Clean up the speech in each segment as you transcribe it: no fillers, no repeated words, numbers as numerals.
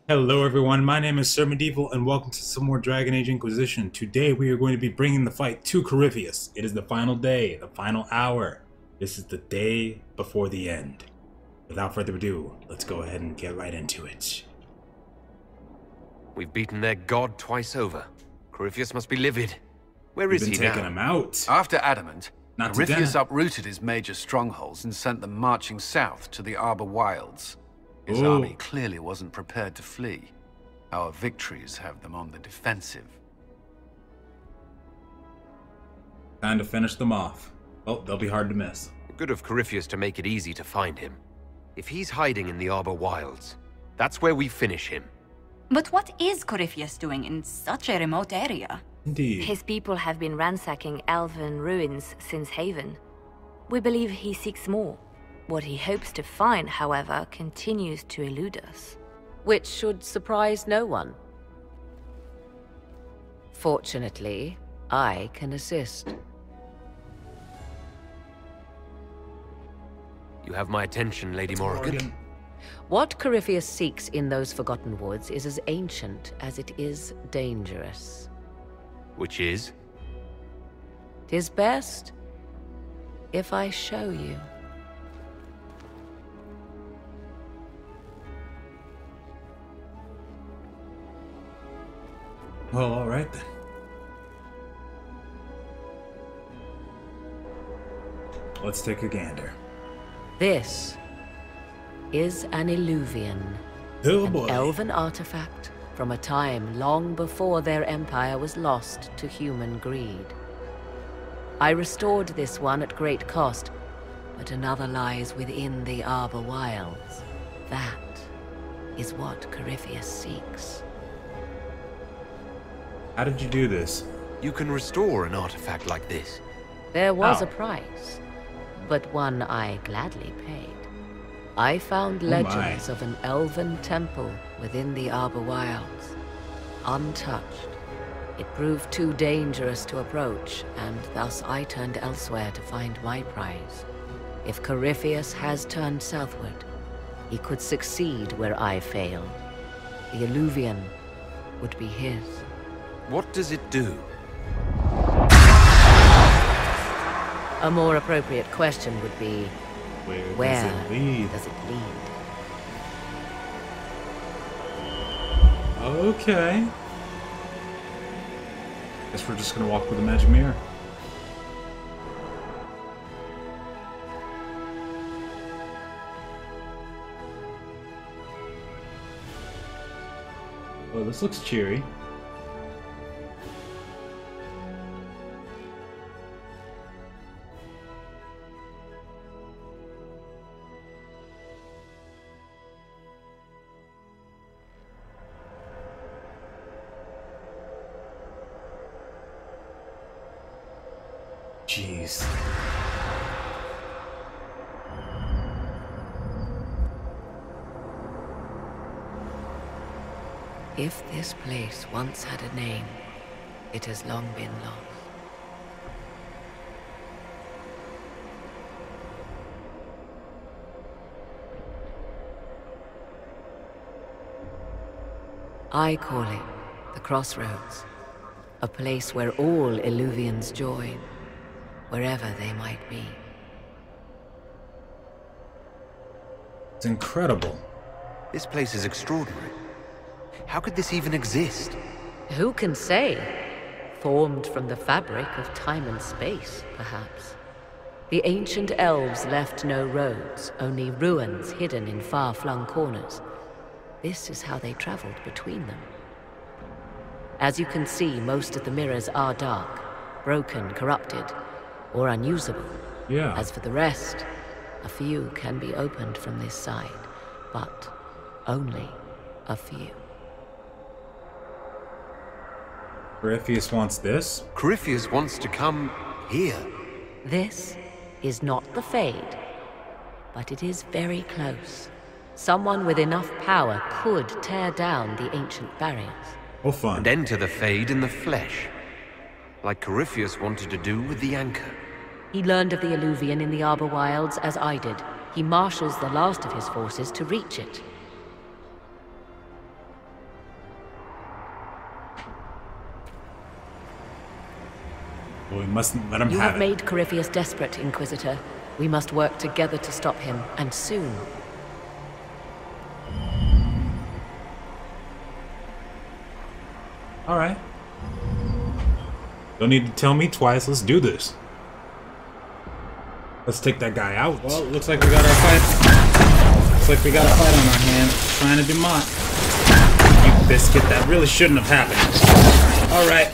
Hello everyone, my name is Sir Medieval and welcome to some more Dragon Age Inquisition. Today we are going to be bringing the fight to Corypheus. It is the final day, the final hour. This is the day before the end. Without further ado, let's go ahead and get right into it. We've beaten their god twice over. Corypheus must be livid. Where is he now? We've been taking him out. After Adamant, Not Corypheus today. uprooted his major strongholds and sent them marching south to the Arbor Wilds. His Ooh. army clearly wasn't prepared to flee. Our victories have them on the defensive. Time to finish them off. Oh, they'll be hard to miss. Good of Corypheus to make it easy to find him. If he's hiding in the Arbor Wilds, that's where we finish him. But what is Corypheus doing in such a remote area? Indeed. His people have been ransacking elven ruins since Haven. We believe he seeks more. What he hopes to find, however, continues to elude us. Which should surprise no one. Fortunately, I can assist. You have my attention, Lady Morrigan. What Corypheus seeks in those Forgotten Woods is as ancient as it is dangerous. Which is? 'Tis best if I show you. Well, alright then. Let's take a gander. This is an Illuvian. Oh An boy. elven artifact from a time long before their empire was lost to human greed. I restored this one at great cost, but another lies within the Arbor Wilds. That is what Corypheus seeks. How did you do this? You can restore an artifact like this. There was How? a price, but one I gladly paid. I found my. legends of an elven temple within the Arbor Wilds. Untouched. It proved too dangerous to approach, and thus I turned elsewhere to find my prize. If Corypheus has turned southward, he could succeed where I failed. The Illuvian would be his. What does it do? A more appropriate question would be, Where does it lead? does it lead? Okay. Guess we're just gonna walk with a magic mirror. Oh, this looks cheery. Jeez. If this place once had a name, it has long been lost. I call it the Crossroads, a place where all Illuvians join, wherever they might be. It's incredible. This place is extraordinary. How could this even exist? Who can say? Formed from the fabric of time and space, perhaps. The ancient elves left no roads, only ruins hidden in far-flung corners. This is how they traveled between them. As you can see, most of the mirrors are dark, broken, corrupted, or unusable. Yeah. As for the rest, a few can be opened from this side, but only a few. Corypheus wants this? Corypheus wants to come here. This is not the Fade, but it is very close. Someone with enough power could tear down the ancient barriers. Oh, fun. And enter the Fade in the flesh. Like Corypheus wanted to do with the Anchor. He learned of the Illuvian in the Arbor Wilds as I did. He marshals the last of his forces to reach it. Well, we mustn't let him You have have it. made Corypheus desperate, Inquisitor. We must work together to stop him, and soon. Alright. Don't need to tell me twice. Let's do this. Let's take that guy out. Well, looks like we got our fight. Looks like we got a fight on our hands. Trying to demont. You biscuit, that really shouldn't have happened. Alright.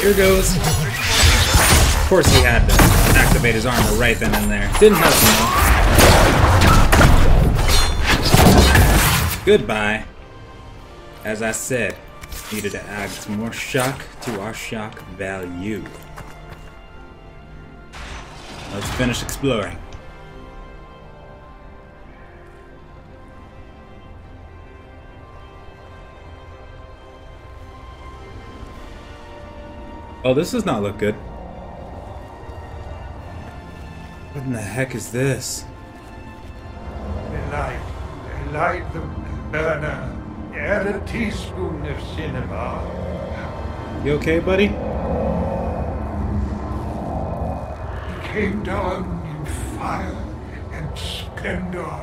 Here goes. Of course he had to activate his armor right then and there. Didn't help him though. Goodbye. As I said, needed to add some more shock to our shock value. Let's finish exploring. Oh, this does not look good. What in the heck is this? Light the burner. Add a teaspoon of cinema. You okay, buddy? He came down in fire and splendor.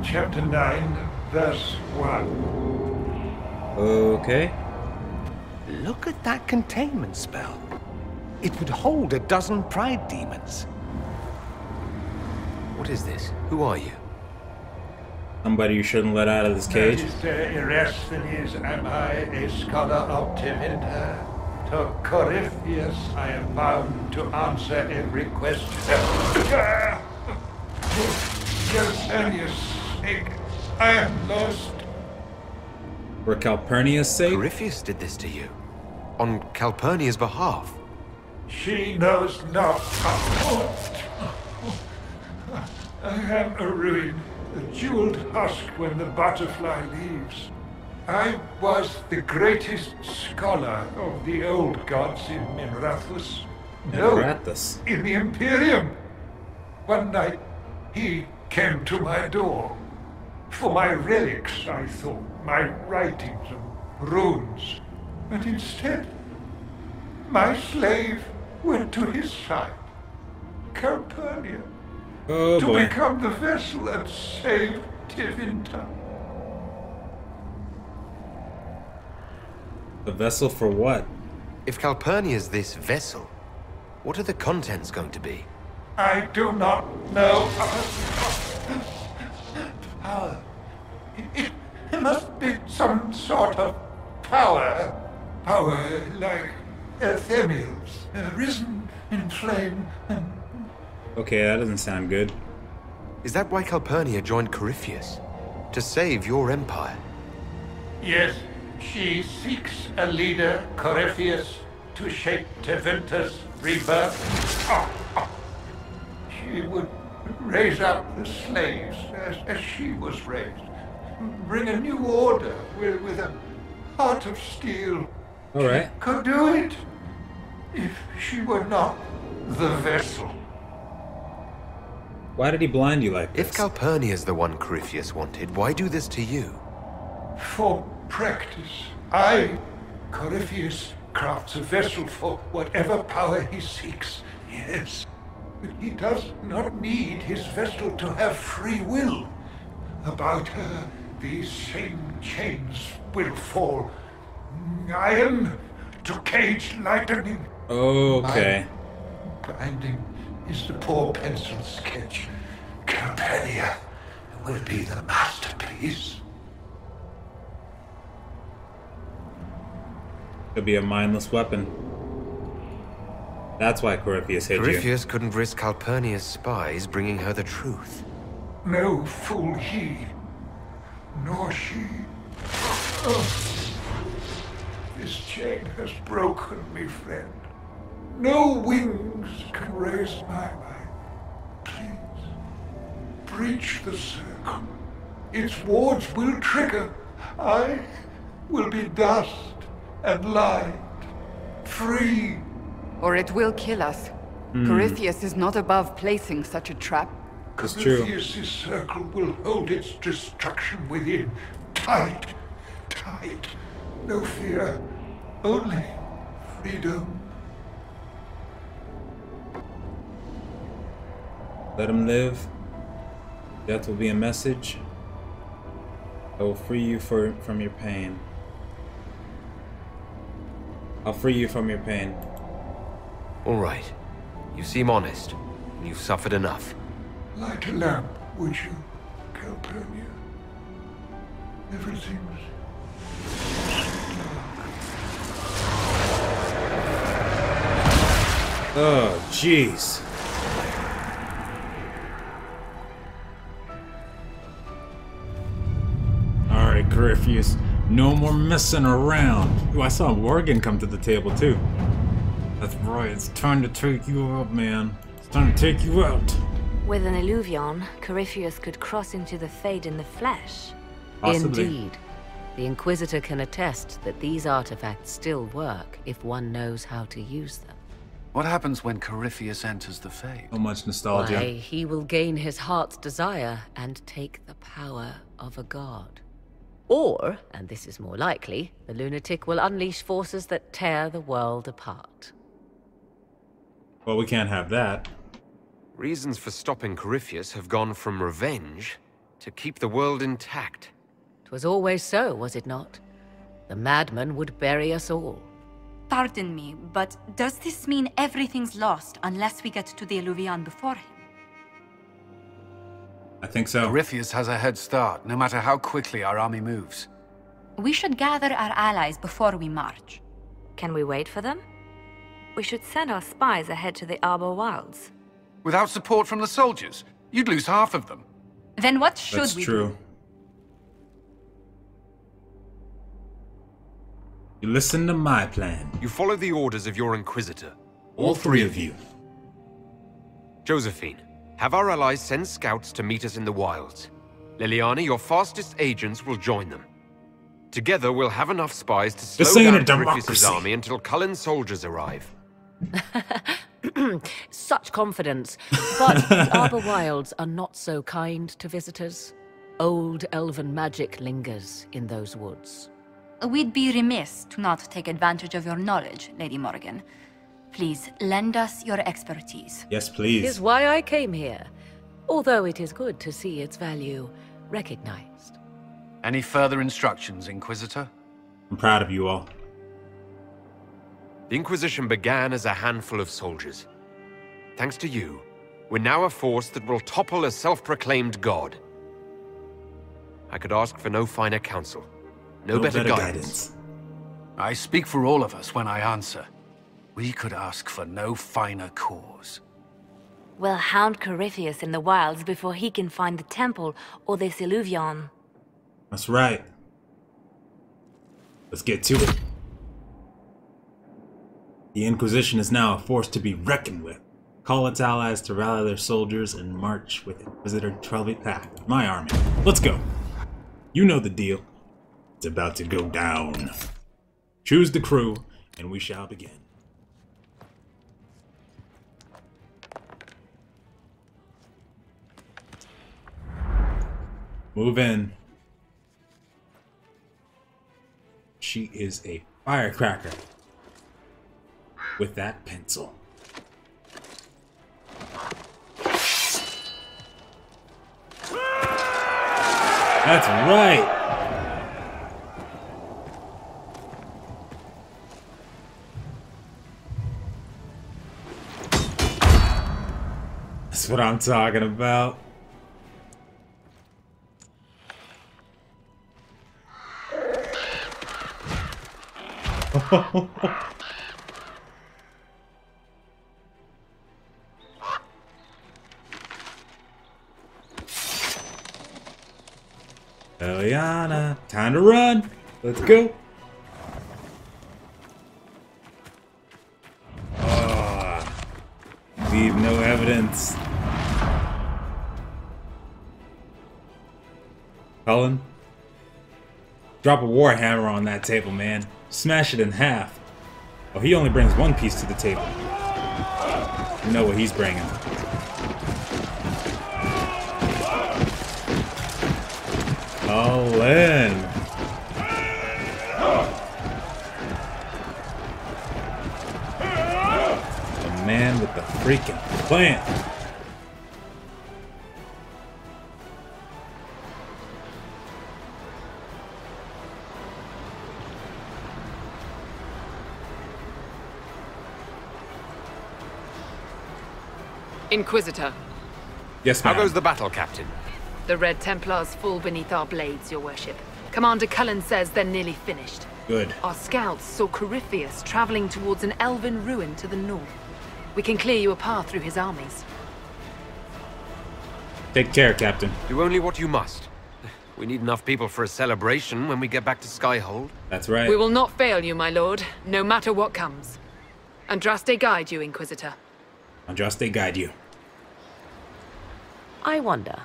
Chapter 9, verse 1. Okay. Look at that containment spell. It would hold a dozen pride demons. What is this? Who are you? Somebody you shouldn't let out of this cage. Mr. Erasthenes, am I a scholar of Tevinter? To Corypheus I am bound to answer every question. Calpurnia's sake, I am lost. For Calpurnia's sake? Corypheus did this to you. On Calpurnia's behalf. She knows not. I am a ruin, a jeweled husk when the butterfly leaves. I was the greatest scholar of the old gods in Minrathus. Minrathus? In the Imperium. One night, he came to my door. For my relics, I thought, my writings and runes. But instead, my slave went to his side, Calpurnia, Oh to boy. become the vessel and save Tevinter. The vessel for what? If Calpurnia's this vessel, what are the contents going to be? I do not know. Power. It must be some sort of power. Power like Ephemils, risen in flame and... Okay, that doesn't sound good. Is that why Calpurnia joined Corypheus? To save your empire? Yes, she seeks a leader, Corypheus, to shape Tevinter's rebirth. She would raise up the slaves as she was raised. Bring a new order with a heart of steel. Alright. She could do it if she were not the vessel. Why did he blind you like this? If Calpurnia's the one Corypheus wanted, why do this to you? For practice, Corypheus, crafts a vessel for whatever power he seeks. Yes, but he does not need his vessel to have free will. About her, these same chains will fall. Iron to cage lightning. Okay. My binding is the poor pencil sketch. Calpurnia will be the masterpiece. Could be a mindless weapon. That's why Corypheus hid you. Corypheus couldn't risk Calpurnia's spies bringing her the truth. No fool he, nor she. Oh, this chain has broken me, friend. No wings can raise my mind. Please, breach the circle. Its wards will trigger. I will be dust and light, free. Or it will kill us. Corypheus is not above placing such a trap. It's true. Corypheus' circle will hold its destruction within. Tight, tight. No fear, only freedom. Let him live. Death will be a message. I will free you from your pain. I'll free you from your pain. All right. You seem honest. You've suffered enough. Light a lamp, would you, Calpurnia? Everything's Oh, jeez. Alright, Corypheus. No more messing around. Ooh, I saw Morgan come to the table too. That's right, it's time to take you out, man. It's time to take you out. With an illuvion, Corypheus could cross into the Fade in the flesh. Possibly. Indeed. The Inquisitor can attest that these artifacts still work if one knows how to use them. What happens when Corypheus enters the Fade? So much nostalgia. Why, he will gain his heart's desire and take the power of a god. Or, and this is more likely, the lunatic will unleash forces that tear the world apart. Well, we can't have that. Reasons for stopping Corypheus have gone from revenge to keep the world intact. 'Twas always so, was it not? The madman would bury us all. Pardon me, but does this mean everything's lost unless we get to the Illuvion before him? I think so. Corypheus has a head start, no matter how quickly our army moves. We should gather our allies before we march. Can we wait for them? We should send our spies ahead to the Arbor Wilds. Without support from the soldiers, you'd lose half of them. Then what should That's we true. do? You listen to my plan. You follow the orders of your Inquisitor. All three of you. Josephine, have our allies send scouts to meet us in the wilds. Liliana, your fastest agents will join them. Together, we'll have enough spies to slow This ain't a down Corypheus' democracy. army until Cullen's soldiers arrive. Such confidence. But the Arbor Wilds are not so kind to visitors. Old elven magic lingers in those woods. We'd be remiss to not take advantage of your knowledge, Lady Morgan. Please, lend us your expertise. Yes, please. Is why I came here. Although it is good to see its value recognized. Any further instructions, Inquisitor? I'm proud of you all. The Inquisition began as a handful of soldiers. Thanks to you, we're now a force that will topple a self-proclaimed god. I could ask for no finer counsel. No better guidance. I speak for all of us when I answer. We could ask for no finer cause. We'll hound Corypheus in the wilds before he can find the temple or this illuvion. That's right. Let's get to it. The Inquisition is now a force to be reckoned with. Call its allies to rally their soldiers and march with Inquisitor my army. Let's go. You know the deal. It's about to go down. Choose the crew, and we shall begin. Move in. She is a firecracker with that pencil. That's right. That's what I'm talking about. Eliana, time to run. Let's go. Leave no evidence. Cullen, drop a warhammer on that table, man. Smash it in half. Oh, he only brings one piece to the table. You know what he's bringing. Cullen. The man with the freaking plan. Inquisitor, Yes, How ma'am. goes the battle, Captain? the Red Templars fall beneath our blades, your worship. Commander Cullen says they're nearly finished. Good. Our scouts saw Corypheus traveling towards an elven ruin to the north. We can clear you a path through his armies. Take care, Captain. Do only what you must. We need enough people for a celebration when we get back to Skyhold. That's right. We will not fail you, my lord, no matter what comes. Andraste guide you, Inquisitor. Andraste guide you. I wonder,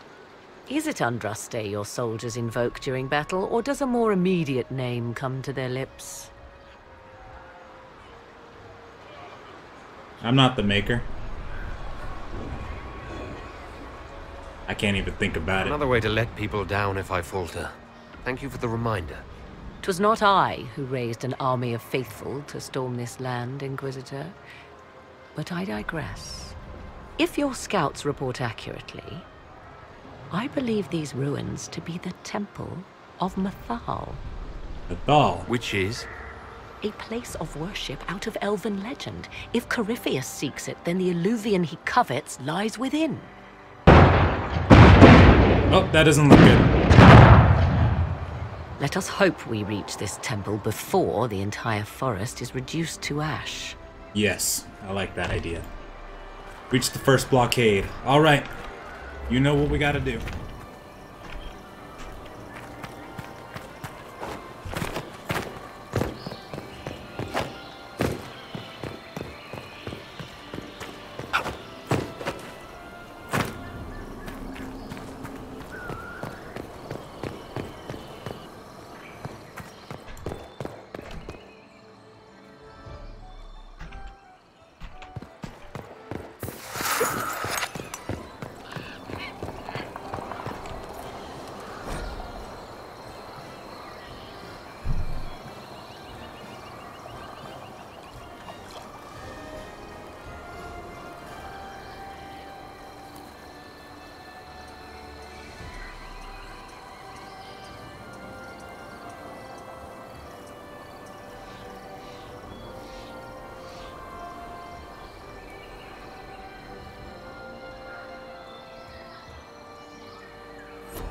is it Andraste your soldiers invoke during battle, or does a more immediate name come to their lips? I'm not the maker. I can't even think about it. Another way to let people down if I falter. Thank you for the reminder. 'Twas not I who raised an army of faithful to storm this land, Inquisitor. But I digress. If your scouts report accurately, I believe these ruins to be the Temple of Mythal. Mythal? Which is? A place of worship out of elven legend. If Corypheus seeks it, then the Illuvian he covets lies within. Oh, that doesn't look good. Let us hope we reach this temple before the entire forest is reduced to ash. Yes, I like that idea. Reach the first blockade. All right. You know what we gotta do.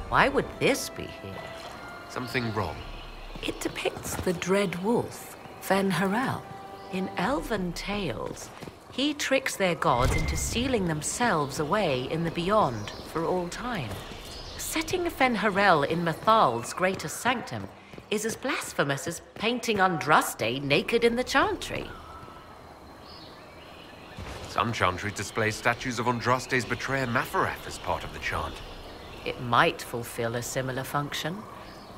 Why would this be here? Something wrong. It depicts the dread wolf, Fen'Harel. In elven tales, he tricks their gods into sealing themselves away in the beyond for all time. Setting Fen'Harel in Mythal's greatest sanctum is as blasphemous as painting Andraste naked in the chantry. Some chantries display statues of Andraste's betrayer Mafareth as part of the chant. It might fulfill a similar function,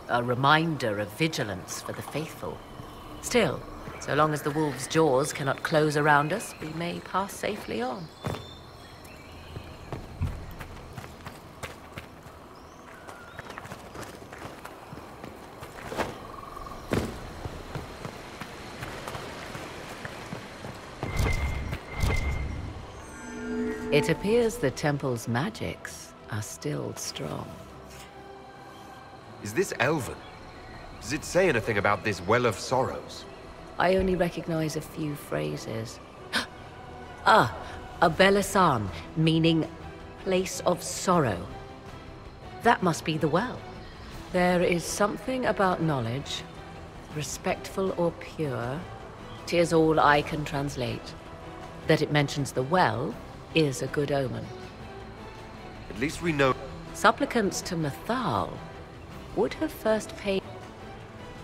a reminder of vigilance for the faithful. Still, so long as the wolf's jaws cannot close around us, we may pass safely on. It appears the temple's magics are still strong. Is this Elven? Does it say anything about this Well of Sorrows? I only recognize a few phrases. Ah, a Belisan, meaning place of sorrow. That must be the well. There is something about knowledge, respectful or pure. 'Tis all I can translate. That it mentions the well is a good omen. At least we know. Supplicants to Mythal would have first paid.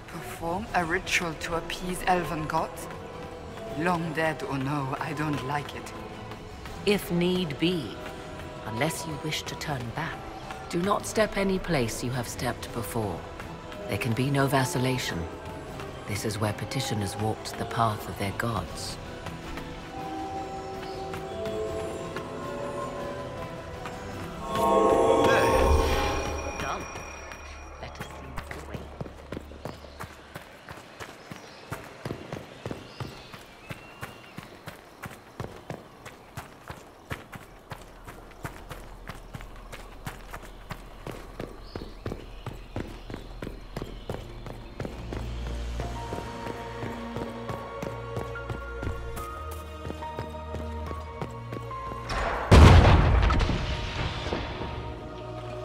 Perform a ritual to appease elven gods? Long dead or no, I don't like it. If need be, unless you wish to turn back. Do not step any place you have stepped before. There can be no vacillation. This is where petitioners walked the path of their gods. Done. Let us lead the way.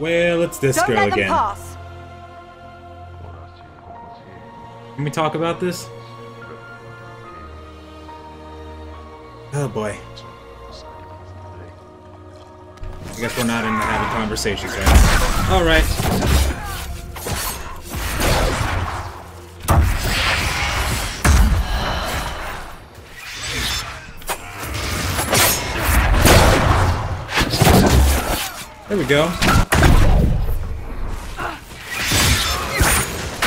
Well, it's this Don't girl let them again. pass. Can we talk about this? Oh boy. I guess we're not into having conversations, right? Alright. There we go.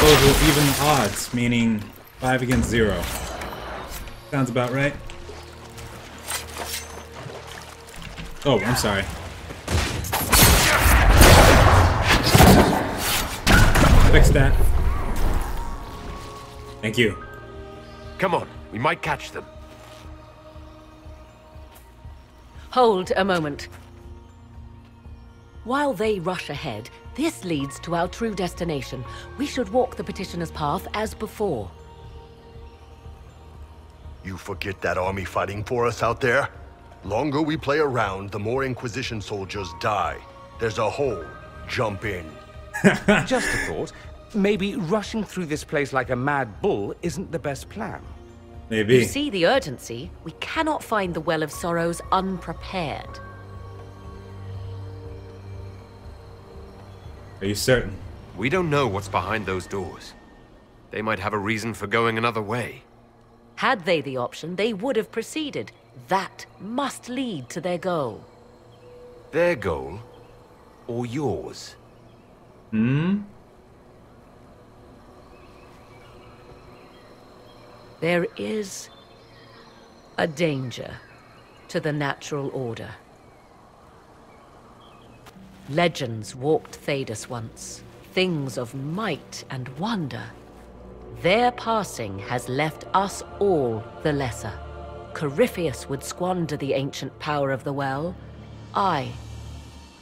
Those were even odds, meaning 5 against 0. Sounds about right. Oh, I'm sorry. Fix that. Thank you. Come on, we might catch them. Hold a moment. While they rush ahead, this leads to our true destination. We should walk the petitioner's path as before. You forget that army fighting for us out there? Longer we play around, the more Inquisition soldiers die. There's a hole. Jump in. Just a thought. Maybe rushing through this place like a mad bull isn't the best plan. Maybe. You see the urgency? We cannot find the Well of Sorrows unprepared. Are you certain? We don't know what's behind those doors. They might have a reason for going another way. Had they the option, they would have proceeded. That must lead to their goal. Their goal? Or yours? Hmm? There is a danger to the natural order. Legends walked Thedas once, things of might and wonder. Their passing has left us all the lesser. Corypheus would squander the ancient power of the well. I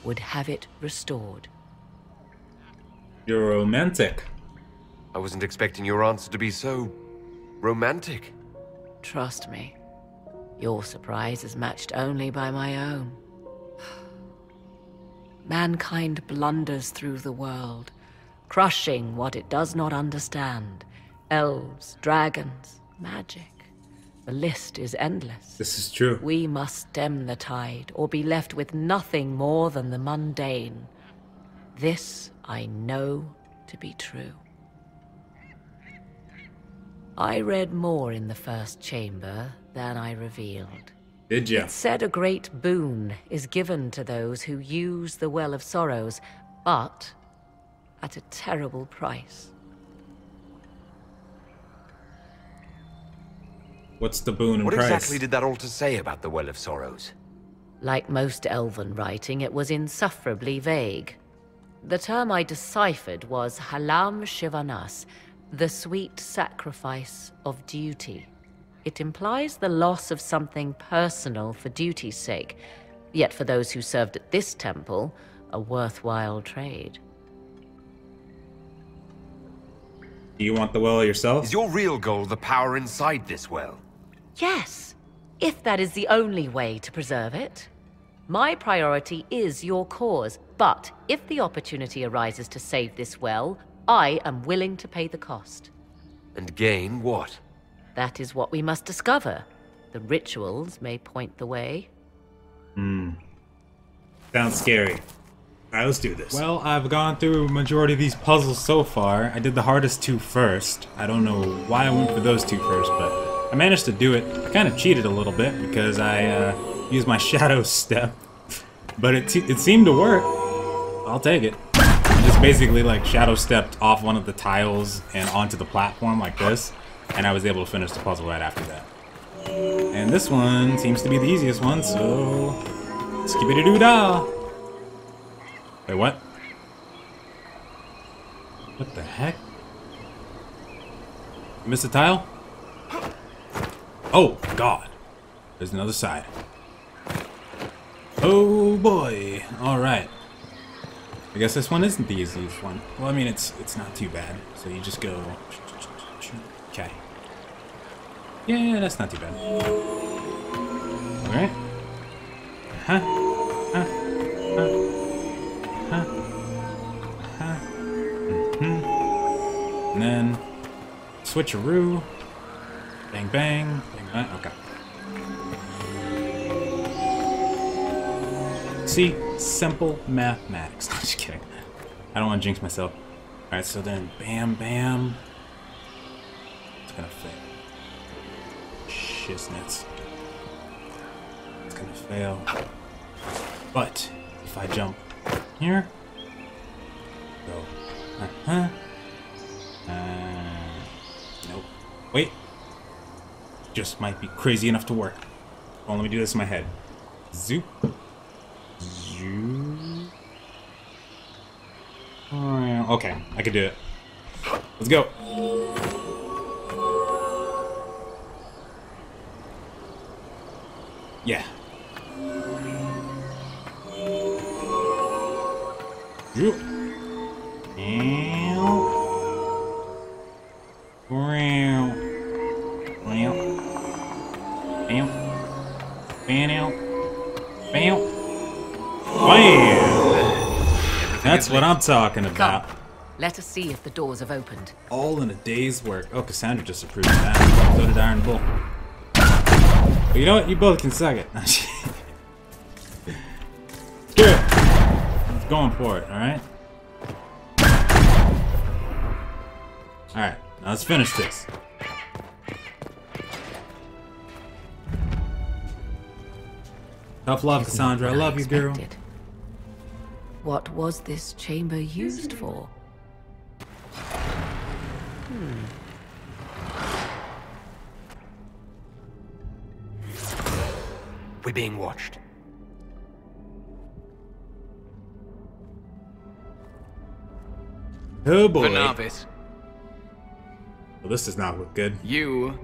would have it restored. You're romantic. I wasn't expecting your answer to be so romantic. Trust me, your surprise is matched only by my own. Mankind blunders through the world, crushing what it does not understand. Elves, dragons, magic. The list is endless. This is true. We must stem the tide, or be left with nothing more than the mundane. This I know to be true. I read more in the first chamber than I revealed. Did ya? It said a great boon is given to those who use the Well of Sorrows, but at a terrible price. What's the boon and What price? exactly did that altar say about the Well of Sorrows? Like most elven writing, it was insufferably vague. The term I deciphered was Halam Shivanas, the sweet sacrifice of duty. It implies the loss of something personal for duty's sake, yet for those who served at this temple, a worthwhile trade. Do you want the well yourself? Is your real goal the power inside this well? Yes, if that is the only way to preserve it. My priority is your cause, but if the opportunity arises to save this well, I am willing to pay the cost. And gain what? That is what we must discover. The rituals may point the way. Sounds scary. Alright, let's do this. Well, I've gone through a majority of these puzzles so far. I did the hardest two first. I don't know why I went for those two first, but I managed to do it. I kind of cheated a little bit because I used my shadow step. But it seemed to work. I'll take it. I just basically like shadow stepped off one of the tiles and onto the platform like this. And I was able to finish the puzzle right after that. And this one seems to be the easiest one, so... skibidi-doo-dah! Wait, what? What the heck? You missed a tile? Oh, God. There's another side. Oh, boy. Alright. I guess this one isn't the easiest one. Well, I mean, it's not too bad. So you just go... Okay. Yeah, that's not too bad. Alright. And then switcheroo. Bang, bang. Bang, bang. Okay. See? Simple mathematics. I'm just kidding. I don't want to jinx myself. Alright, so then bam, bam. It's gonna fail. Shiznits. It's gonna fail. But if I jump here, go. Nope. Wait. Just might be crazy enough to work. Oh, let me do this in my head. Zoop. Zoop. Okay, I can do it. Let's go. Yeah. Zoop. That's what I'm talking about. Come. Let us see if the doors have opened. All in a day's work. Oh, Cassandra just approved of that. So did Iron Bull. But you know what? You both can suck it. Do it. He's going for it, alright? Alright, now let's finish this. Tough love, Cassandra. I love you, girl. What was this chamber used for? We're being watched. Oh boy. Novice. Well, this does not look good. You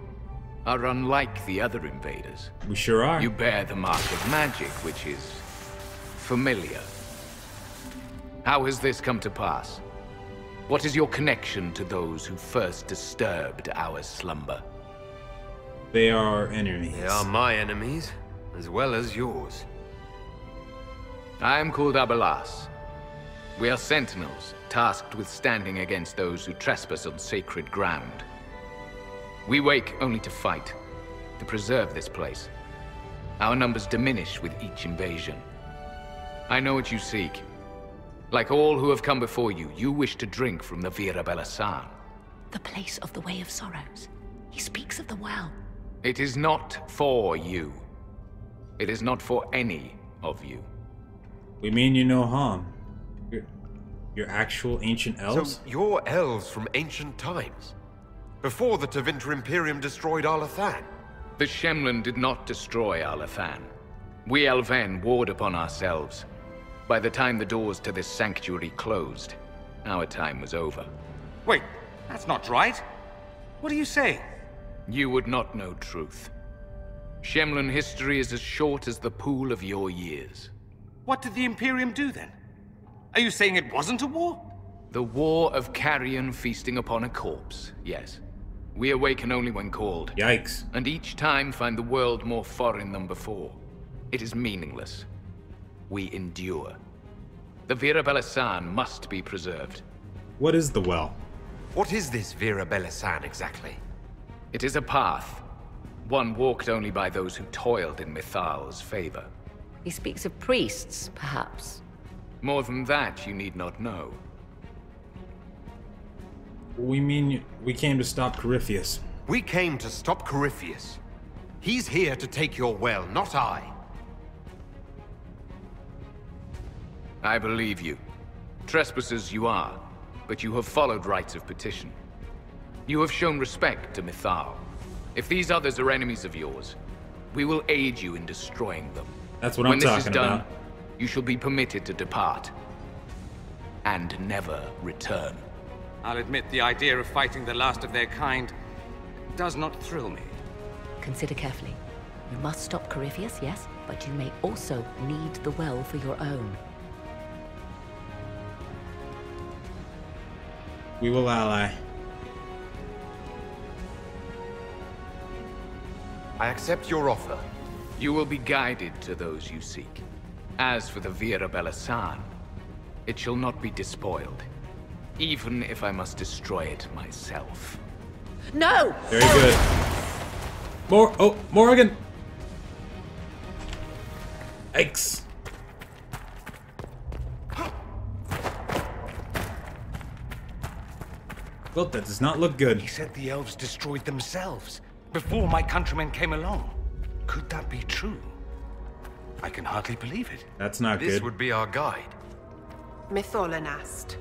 are unlike the other invaders. We sure are. You bear the mark of magic, which is familiar. How has this come to pass? What is your connection to those who first disturbed our slumber? They are enemies. They are my enemies, as well as yours. I am called Abelas. We are sentinels, tasked with standing against those who trespass on sacred ground. We wake only to fight, to preserve this place. Our numbers diminish with each invasion. I know what you seek. Like all who have come before you, you wish to drink from the Vira Belasan. The place of the Way of Sorrows. He speaks of the well. It is not for you. It is not for any of you. We mean you no harm. You're actual ancient elves? So you're elves from ancient times? Before the Tevinter Imperium destroyed Arlathan? The Shemlen did not destroy Arlathan. We Elven warred upon ourselves. By the time the doors to this sanctuary closed, our time was over. Wait, that's not right. What are you saying? You would not know truth. Shemlen history is as short as the pool of your years. What did the Imperium do then? Are you saying it wasn't a war? The war of carrion feasting upon a corpse, yes. We awaken only when called. Yikes. And each time find the world more foreign than before. It is meaningless. We endure. The Vira Belasan must be preserved. What is the well? What is this Vira Belasan exactly? It is a path. One walked only by those who toiled in Mithal's favor. He speaks of priests, perhaps. More than that, you need not know. We mean we came to stop Corypheus. We came to stop Corypheus. He's here to take your well, not I. I believe you. Trespassers you are, but you have followed rites of petition. You have shown respect to Mithal. If these others are enemies of yours, we will aid you in destroying them. That's what I'm talking about. When this is done, you shall be permitted to depart. And never return. I'll admit the idea of fighting the last of their kind does not thrill me. Consider carefully. You must stop Corypheus, yes, but you may also need the well for your own. We will ally. I accept your offer. You will be guided to those you seek. As for the Vira Belasan, it shall not be despoiled. even if I must destroy it myself. No! Very good. Morgan! Yikes. Well, that does not look good. He said the elves destroyed themselves before my countrymen came along. Could that be true? I can hardly believe it. That's not good. This would be our guide. Mitholenast.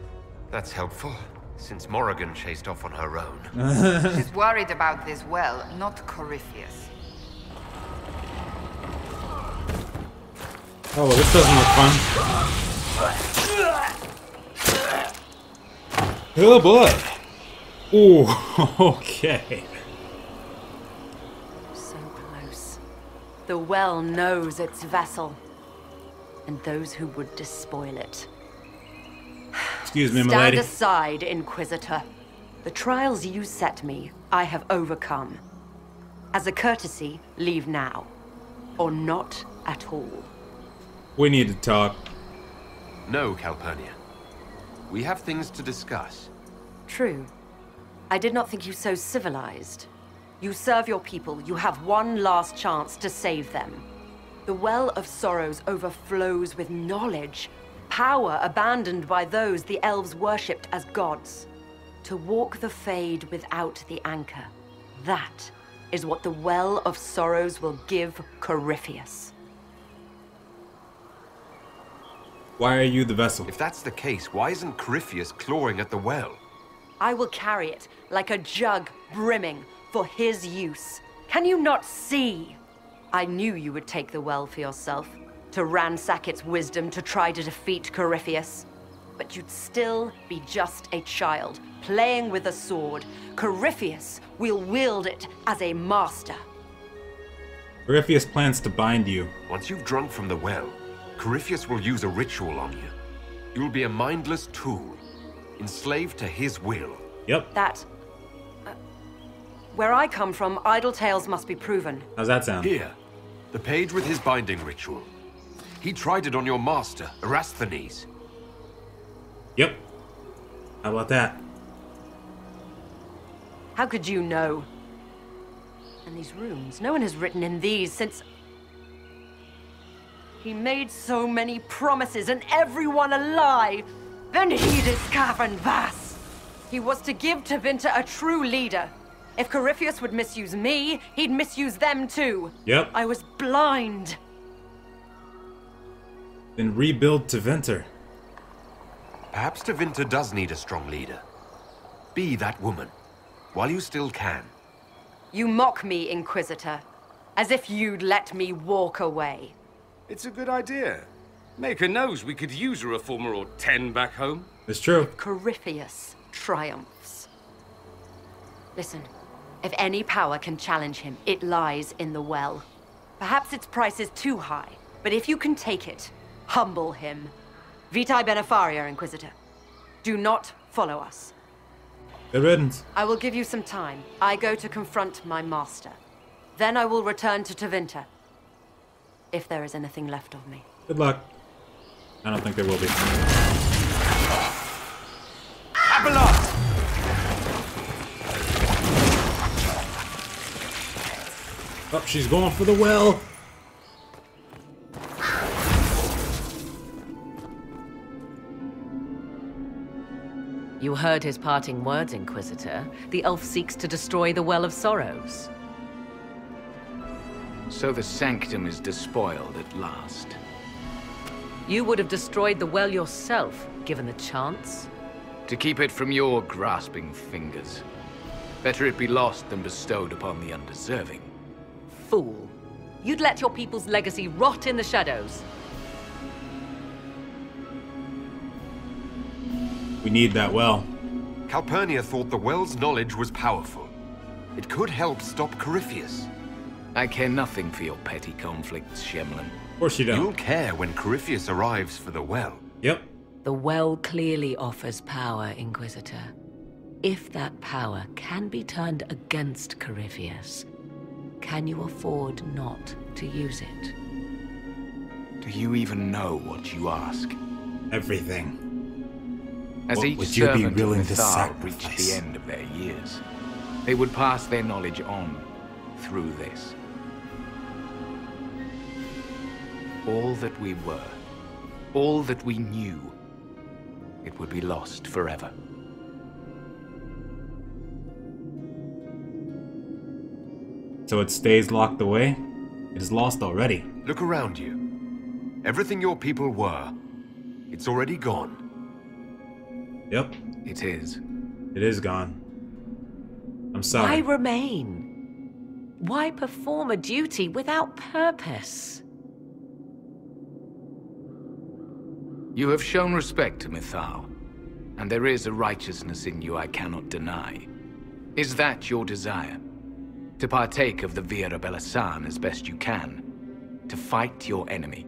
That's helpful, since Morrigan chased off on her own. She's worried about this well, not Corypheus. Oh, well, this doesn't look fun. Oh boy. Ooh, okay. So close. The well knows its vessel, and those who would despoil it. Excuse me, my lady. Stand aside, Inquisitor. The trials you set me, I have overcome. As a courtesy, leave now. Or not at all. We need to talk. No, Calpurnia. We have things to discuss. True. I did not think you so civilized. You serve your people. You have one last chance to save them. The Well of Sorrows overflows with knowledge. Power abandoned by those the elves worshipped as gods. To walk the Fade without the anchor. That is what the Well of Sorrows will give Corypheus. Why are you the vessel? If that's the case, why isn't Corypheus clawing at the well? I will carry it like a jug brimming for his use. Can you not see? I knew you would take the well for yourself, to ransack its wisdom to try to defeat Corypheus. But you'd still be just a child, playing with a sword. Corypheus will wield it as a master. Corypheus plans to bind you. Once you've drunk from the well, Corypheus will use a ritual on you. You'll be a mindless tool, enslaved to his will. Yep. That... where I come from, idle tales must be proven. How's that sound? Here, the page with his binding ritual. He tried it on your master, Erasthenes. Yep. How about that? How could you know? And these runes, no one has written in these since... He made so many promises and everyone a lie. Then he discovered Vas. He was to give Tevinter a true leader. If Corypheus would misuse me, he'd misuse them too. Yep. I was blind. Then rebuild Tevinter. Perhaps Tevinter does need a strong leader. Be that woman, while you still can. You mock me, Inquisitor, as if you'd let me walk away. It's a good idea. Maker knows we could use a reformer or 10 back home. It's true. Corypheus triumphs. Listen, if any power can challenge him, it lies in the well. Perhaps its price is too high, but if you can take it, humble him. Vitae benefaria, Inquisitor. Do not follow us. Good riddance. I will give you some time. I go to confront my master. Then I will return to Tevinter. If there is anything left of me. Good luck. I don't think there will be. Abelard! Oh, she's going for the well. You heard his parting words, Inquisitor. The elf seeks to destroy the Well of Sorrows. So the sanctum is despoiled at last. You would have destroyed the well yourself, given the chance. To keep it from your grasping fingers. Better it be lost than bestowed upon the undeserving. Fool. You'd let your people's legacy rot in the shadows. We need that well. Calpurnia thought the well's knowledge was powerful. It could help stop Corypheus. I care nothing for your petty conflicts, Shemlin. Of course you don't. You'll care when Corypheus arrives for the well. Yep. The well clearly offers power, Inquisitor. If that power can be turned against Corypheus, can you afford not to use it? Do you even know what you ask? Everything. As What each would you be servant willing of to Mythal reached sacrifice? the end of their years, they would pass their knowledge on through this. All that we were, all that we knew, it would be lost forever. So it stays locked away? It is lost already. Look around you. Everything your people were, it's already gone. Yep, It is. it is gone. I'm sorry. Why remain? Why perform a duty without purpose? You have shown respect to Mythal, and there is a righteousness in you I cannot deny. Is that your desire? To partake of the Vira Belasan as best you can? To fight your enemy?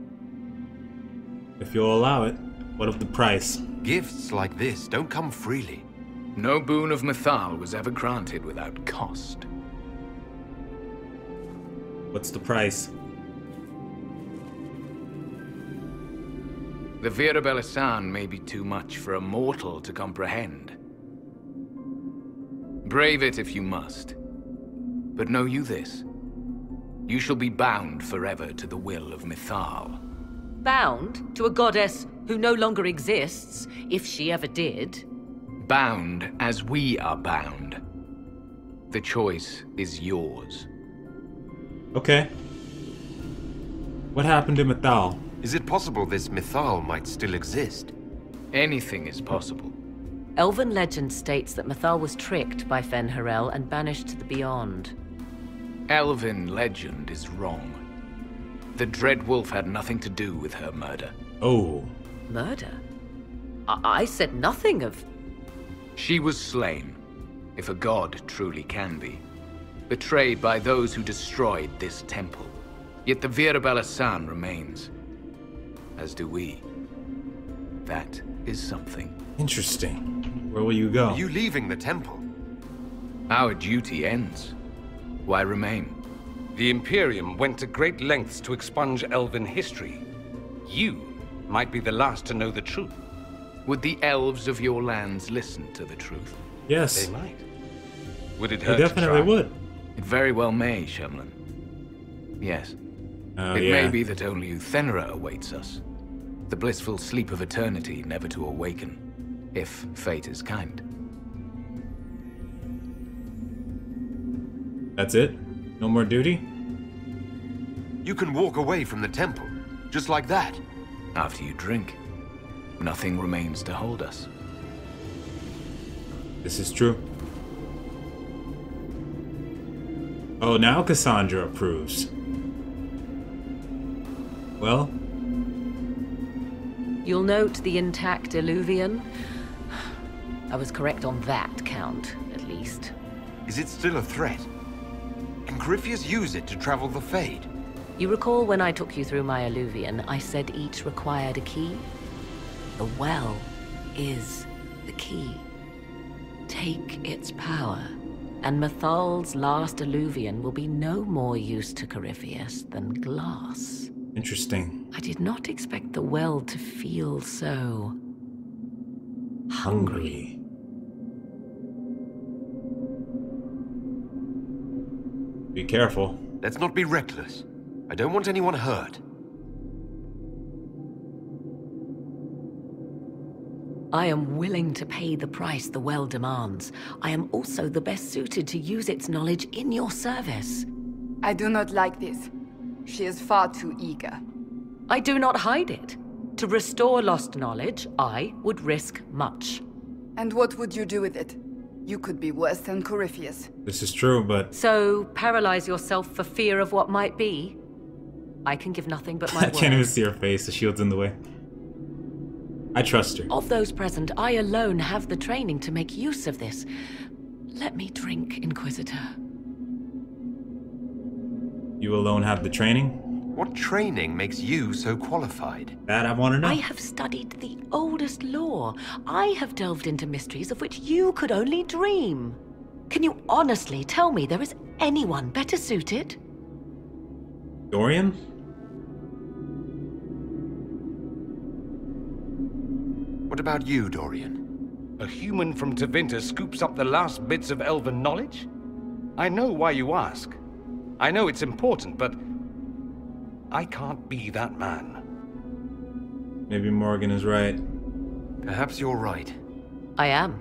If you'll allow it, what of the price? Gifts like this don't come freely. No boon of Mythal was ever granted without cost. What's the price? The Vira Belasan may be too much for a mortal to comprehend. Brave it if you must. But know you this. You shall be bound forever to the will of Mythal. Bound to a goddess who no longer exists, if she ever did. Bound as we are bound. The choice is yours. Okay. What happened to Mythal? Is it possible this Mythal might still exist? Anything is possible. Elven legend states that Mythal was tricked by Fen-Harel and banished to the Beyond. Elven legend is wrong. The Dreadwolf had nothing to do with her murder. Oh. Murder? I said nothing of... She was slain, if a god truly can be. Betrayed by those who destroyed this temple. Yet the Vira Belasan remains. As do we. That is something. Interesting. Where will you go? Are you leaving the temple? Our duty ends. Why remain? The Imperium went to great lengths to expunge Elven history. You might be the last to know the truth. Would the elves of your lands listen to the truth? Yes. They might. Would it They hurt definitely to try? would. It very well may, Shemlin. Yes. Oh, It yeah. may be that only Uthenera awaits us. The blissful sleep of eternity never to awaken, if fate is kind. That's it? No more duty? You can walk away from the temple, just like that. After you drink, nothing remains to hold us. This is true. Oh, now Cassandra approves. Well? You'll note the intact Illuvian. I was correct on that count, at least. Is it still a threat? Can Corypheus use it to travel the Fade? You recall when I took you through my Illuvian, I said each required a key? The well is the key. Take its power, and Mythal's last Illuvian will be no more use to Corypheus than glass. Interesting. I did not expect the well to feel so... hungry. Be careful. Let's not be reckless. I don't want anyone hurt. I am willing to pay the price the well demands. I am also the best suited to use its knowledge in your service. I do not like this. She is far too eager. I do not hide it. To restore lost knowledge, I would risk much. And what would you do with it? You could be worse than Corypheus. This is true, but... So, paralyze yourself for fear of what might be? I can give nothing but my I word. can't even see her face, the shield's in the way. I trust her. Of those present, I alone have the training to make use of this. Let me drink, Inquisitor. You alone have the training? What training makes you so qualified? That I want to know. I have studied the oldest lore. I have delved into mysteries of which you could only dream. Can you honestly tell me there is anyone better suited? Dorian? What about you, Dorian? A human from Tevinter scoops up the last bits of elven knowledge? I know why you ask. I know it's important, but I can't be that man. Maybe Morgan is right. Perhaps you're right. I am.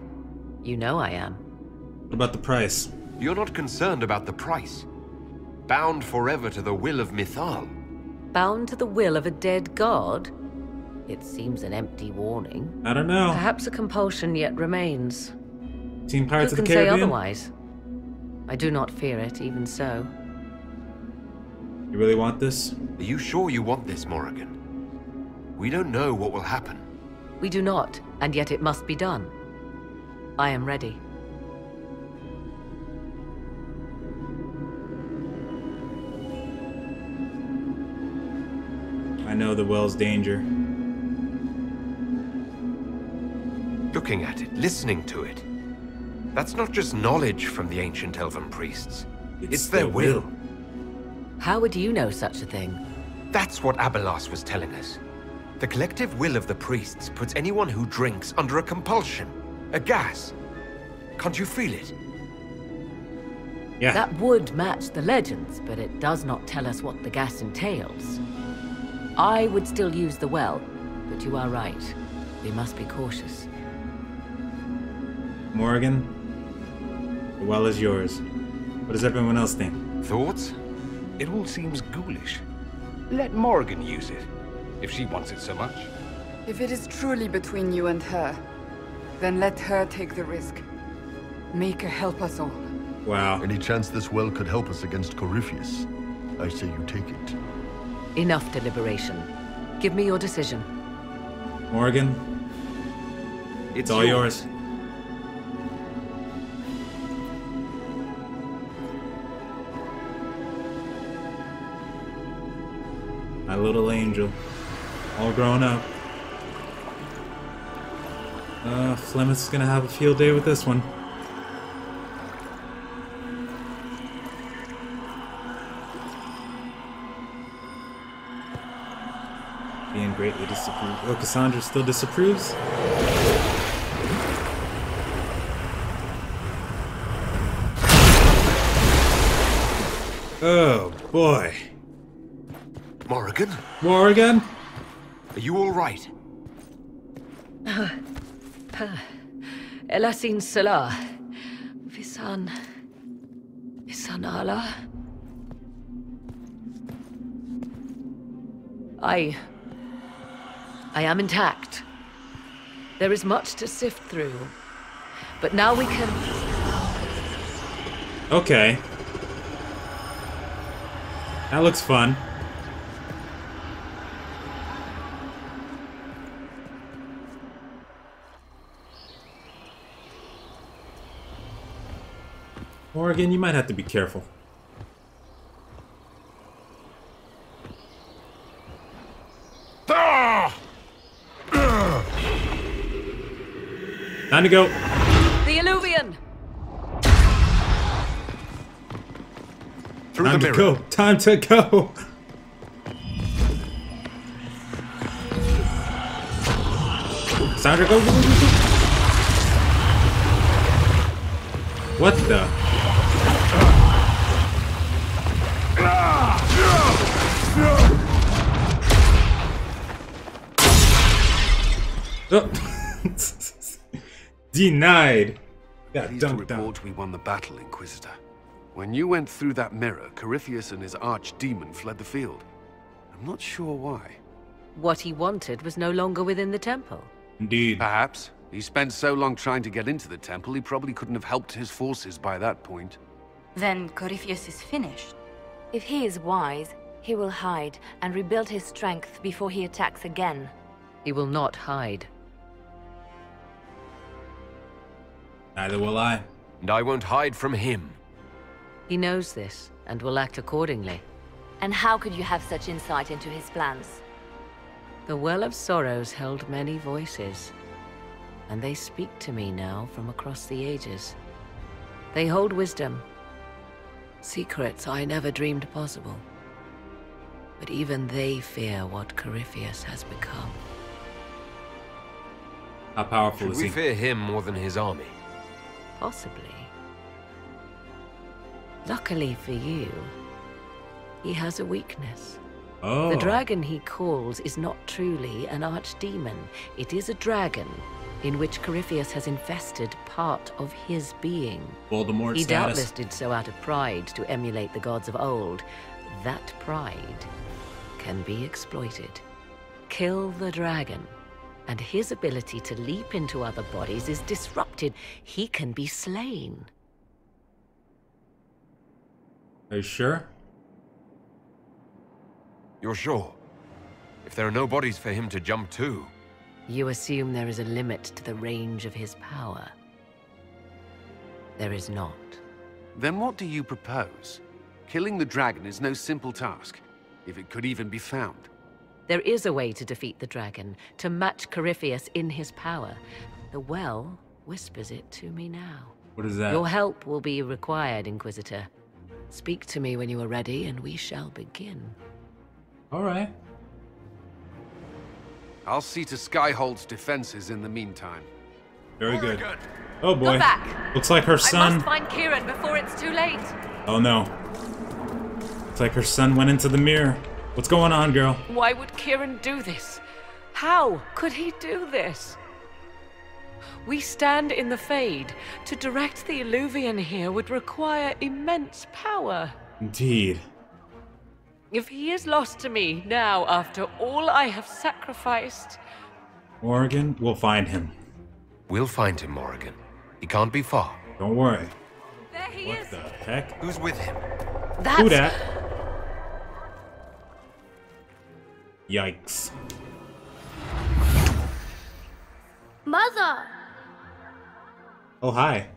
You know I am. What about the price? You're not concerned about the price. Bound forever to the will of Mythal. Bound to the will of a dead god? It seems an empty warning. I don't know. Perhaps a compulsion yet remains. Seen Pirates Who of can the say Caribbean? otherwise? I do not fear it, even so. You really want this? Are you sure you want this, Morrigan? We don't know what will happen. We do not, and yet it must be done. I am ready. I know the well's danger. Looking at it, listening to it. That's not just knowledge from the ancient elven priests. It's their will. How would you know such a thing? That's what Abelas was telling us. The collective will of the priests puts anyone who drinks under a compulsion, a gas. Can't you feel it? Yeah. That would match the legends, but it does not tell us what the gas entails. I would still use the well, but you are right. We must be cautious. Morgan, the well is yours. What does everyone else think? Thoughts? It all seems ghoulish. Let Morgan use it, if she wants it so much. If it is truly between you and her, then let her take the risk. Make her help us all. Wow. Any chance this well could help us against Corypheus? I say you take it. Enough deliberation. Give me your decision. Morgan, it's all yours. My little angel. All grown up. Flemeth is gonna have a field day with this one. Being greatly disapproved. Oh, Cassandra still disapproves? Oh, boy. Morrigan? Morrigan? Are you all right? Elasin Salah. Visan Allah. I am intact. There is much to sift through. But now we can... Okay. That looks fun. Morgan, you might have to be careful. Time to go. The Illuvian! Through Time the to mirror. go. Time to go. Sandra, go, go, go, go. What the? Oh. Denied. Got Pleased to dunked down. report we won the battle, Inquisitor. When you went through that mirror, Corypheus and his archdemon fled the field. I'm not sure why. What he wanted was no longer within the temple. Indeed. Perhaps. He spent so long trying to get into the temple, he probably couldn't have helped his forces by that point. Then Corypheus is finished. If he is wise, he will hide and rebuild his strength before he attacks again. He will not hide. Neither will I. And I won't hide from him. He knows this, and will act accordingly. And how could you have such insight into his plans? The Well of Sorrows held many voices, and they speak to me now from across the ages. They hold wisdom, secrets I never dreamed possible. But even they fear what Corypheus has become. How powerful Should is we he? fear him more than his army? Possibly. Luckily for you, he has a weakness. Oh. The dragon he calls is not truly an archdemon. It is a dragon in which Corypheus has infested part of his being. Voldemort He status. doubtless did so out of pride to emulate the gods of old. That pride can be exploited. Kill the dragon, and his ability to leap into other bodies is disrupted. He can be slain. Are you sure? You're sure? If there are no bodies for him to jump to... You assume there is a limit to the range of his power. There is not. Then what do you propose? Killing the dragon is no simple task, if it could even be found. There is a way to defeat the dragon, to match Corypheus in his power. The well whispers it to me now. What is that? Your help will be required, Inquisitor. Speak to me when you are ready, and we shall begin. All right. I'll see to Skyhold's defenses in the meantime. Very good. Oh boy. Go back. Looks like her I son... must find Kieran before it's too late. Oh no. Looks like her son went into the mirror. What's going on, girl? Why would Kieran do this? How could he do this? We stand in the Fade. To direct the Illuvian here would require immense power. Indeed. If he is lost to me now after all I have sacrificed... Morrigan, we'll find him. We'll find him, Morrigan. He can't be far. Don't worry. There he What is. the heck? Who's with him? That's... Who dat? Yikes. Mother! Oh, hi.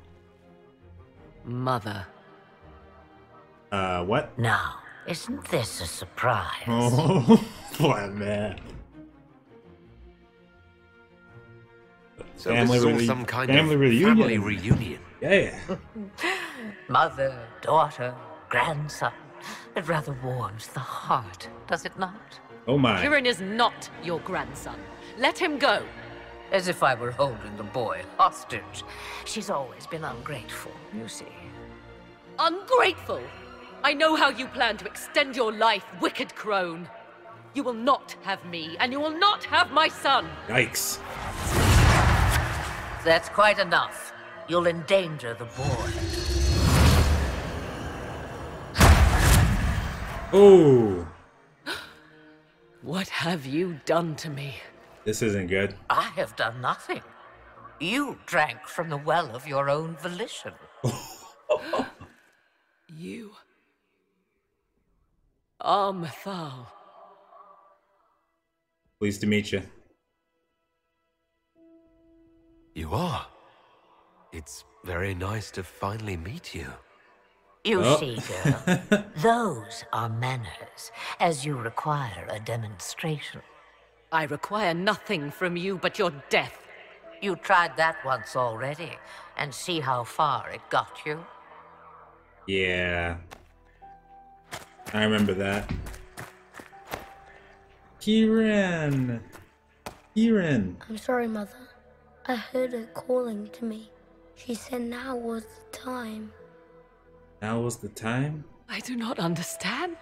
Mother. What? Now, isn't this a surprise? Oh, what, man? So this is all some kind of family reunion. Yeah. Mother, daughter, grandson. It rather warms the heart, does it not? Oh my. Kieran is not your grandson. Let him go. As if I were holding the boy hostage. She's always been ungrateful, you see. Ungrateful! I know how you plan to extend your life, wicked crone. You will not have me, and you will not have my son. Yikes. That's quite enough. You'll endanger the boy. Oh. What have you done to me? This isn't good. I have done nothing. You drank from the well of your own volition. You are Mithal. Pleased to meet you. You are. It's very nice to finally meet you. You see, girl, those are manners, as you require a demonstration. I require nothing from you but your death. You tried that once already, and see how far it got you? Yeah. I remember that. Kieran! Kieran! I'm sorry, Mother. I heard her calling to me. She said now was the time. Now was the time? I do not understand.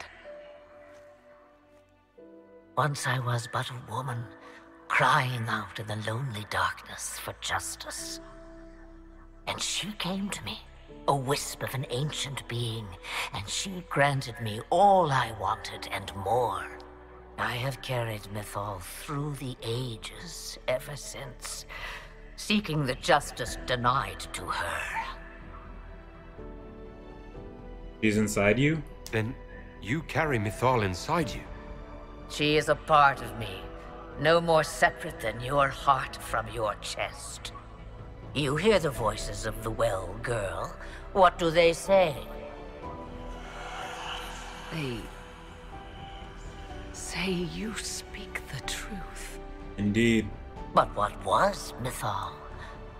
Once I was but a woman, crying out in the lonely darkness for justice. And she came to me, a wisp of an ancient being, and she granted me all I wanted and more. I have carried Mithal through the ages ever since, seeking the justice denied to her. She's inside you? Then you carry Mithal inside you. She is a part of me, no more separate than your heart from your chest. You hear the voices of the well, girl. What do they say? They say you speak the truth. Indeed. But what was Mithal?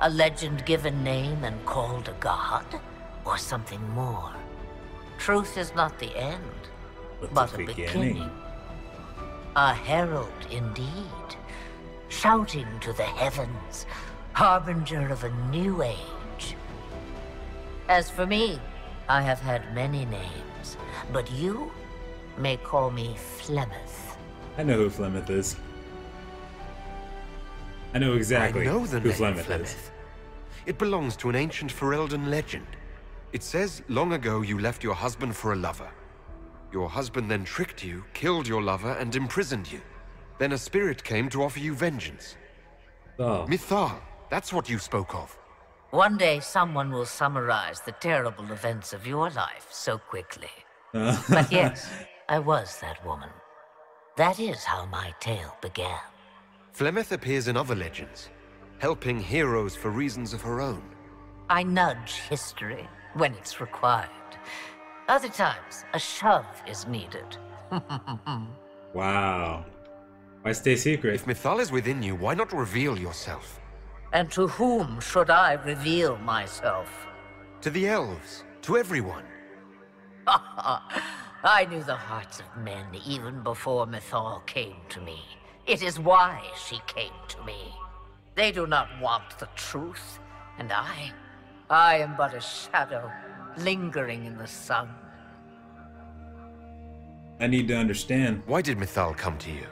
A legend given name and called a god? Or something more? Truth is not the end, but a beginning. A herald indeed, shouting to the heavens, harbinger of a new age. As for me, I have had many names, but you may call me Flemeth. I know who Flemeth is. I know exactly I know the who name Flemeth is. It belongs to an ancient Ferelden legend. It says long ago you left your husband for a lover. Your husband then tricked you, killed your lover, and imprisoned you. Then a spirit came to offer you vengeance. Oh. Mithal, that's what you spoke of. One day someone will summarize the terrible events of your life so quickly. But yes, I was that woman. That is how my tale began. Flemeth appears in other legends, helping heroes for reasons of her own. I nudge history when it's required. Other times, a shove is needed. Wow. Why stay secret? If Mithal is within you, why not reveal yourself? And to whom should I reveal myself? To the elves, to everyone. I knew the hearts of men even before Mithal came to me. It is why she came to me. They do not want the truth, and I am but a shadow, lingering in the sun. I need to understand. Why did Mithal come to you?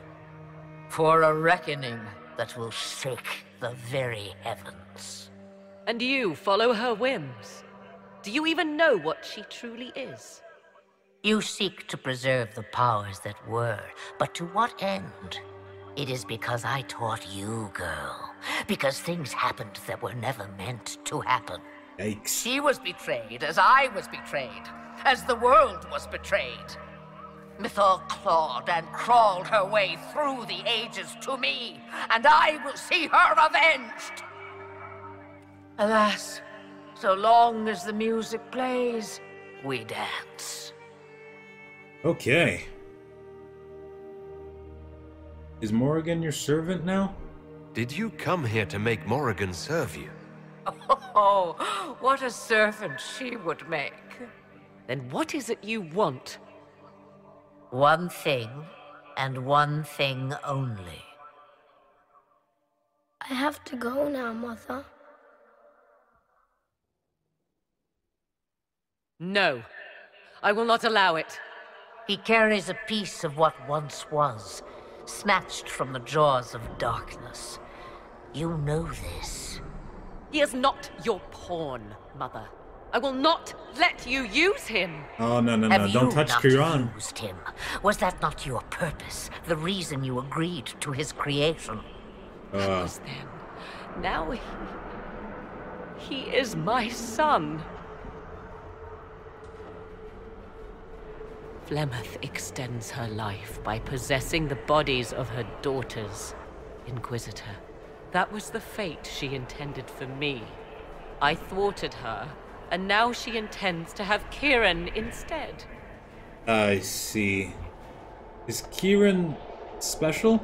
For a reckoning that will shake the very heavens. And you follow her whims? Do you even know what she truly is? You seek to preserve the powers that were, but to what end? It is because I taught you, girl. Because things happened that were never meant to happen. Yikes. She was betrayed as I was betrayed, as the world was betrayed. Mithal clawed and crawled her way through the ages to me, and I will see her avenged! Alas, so long as the music plays, we dance. Okay. Is Morrigan your servant now? Did you come here to make Morrigan serve you? Oh, what a servant she would make. Then what is it you want? One thing, and one thing only. I have to go now, Mother. No, I will not allow it. He carries a piece of what once was, snatched from the jaws of darkness. You know this. He is not your pawn, Mother. I will not let you use him. Oh, no, no, Have no. Don't you touch not Kiran. used him? Was that not your purpose? The reason you agreed to his creation? Was then. Now he is my son. Flemeth extends her life by possessing the bodies of her daughters, Inquisitor. That was the fate she intended for me. I thwarted her, and now she intends to have Kiran instead. I see. Is Kiran special?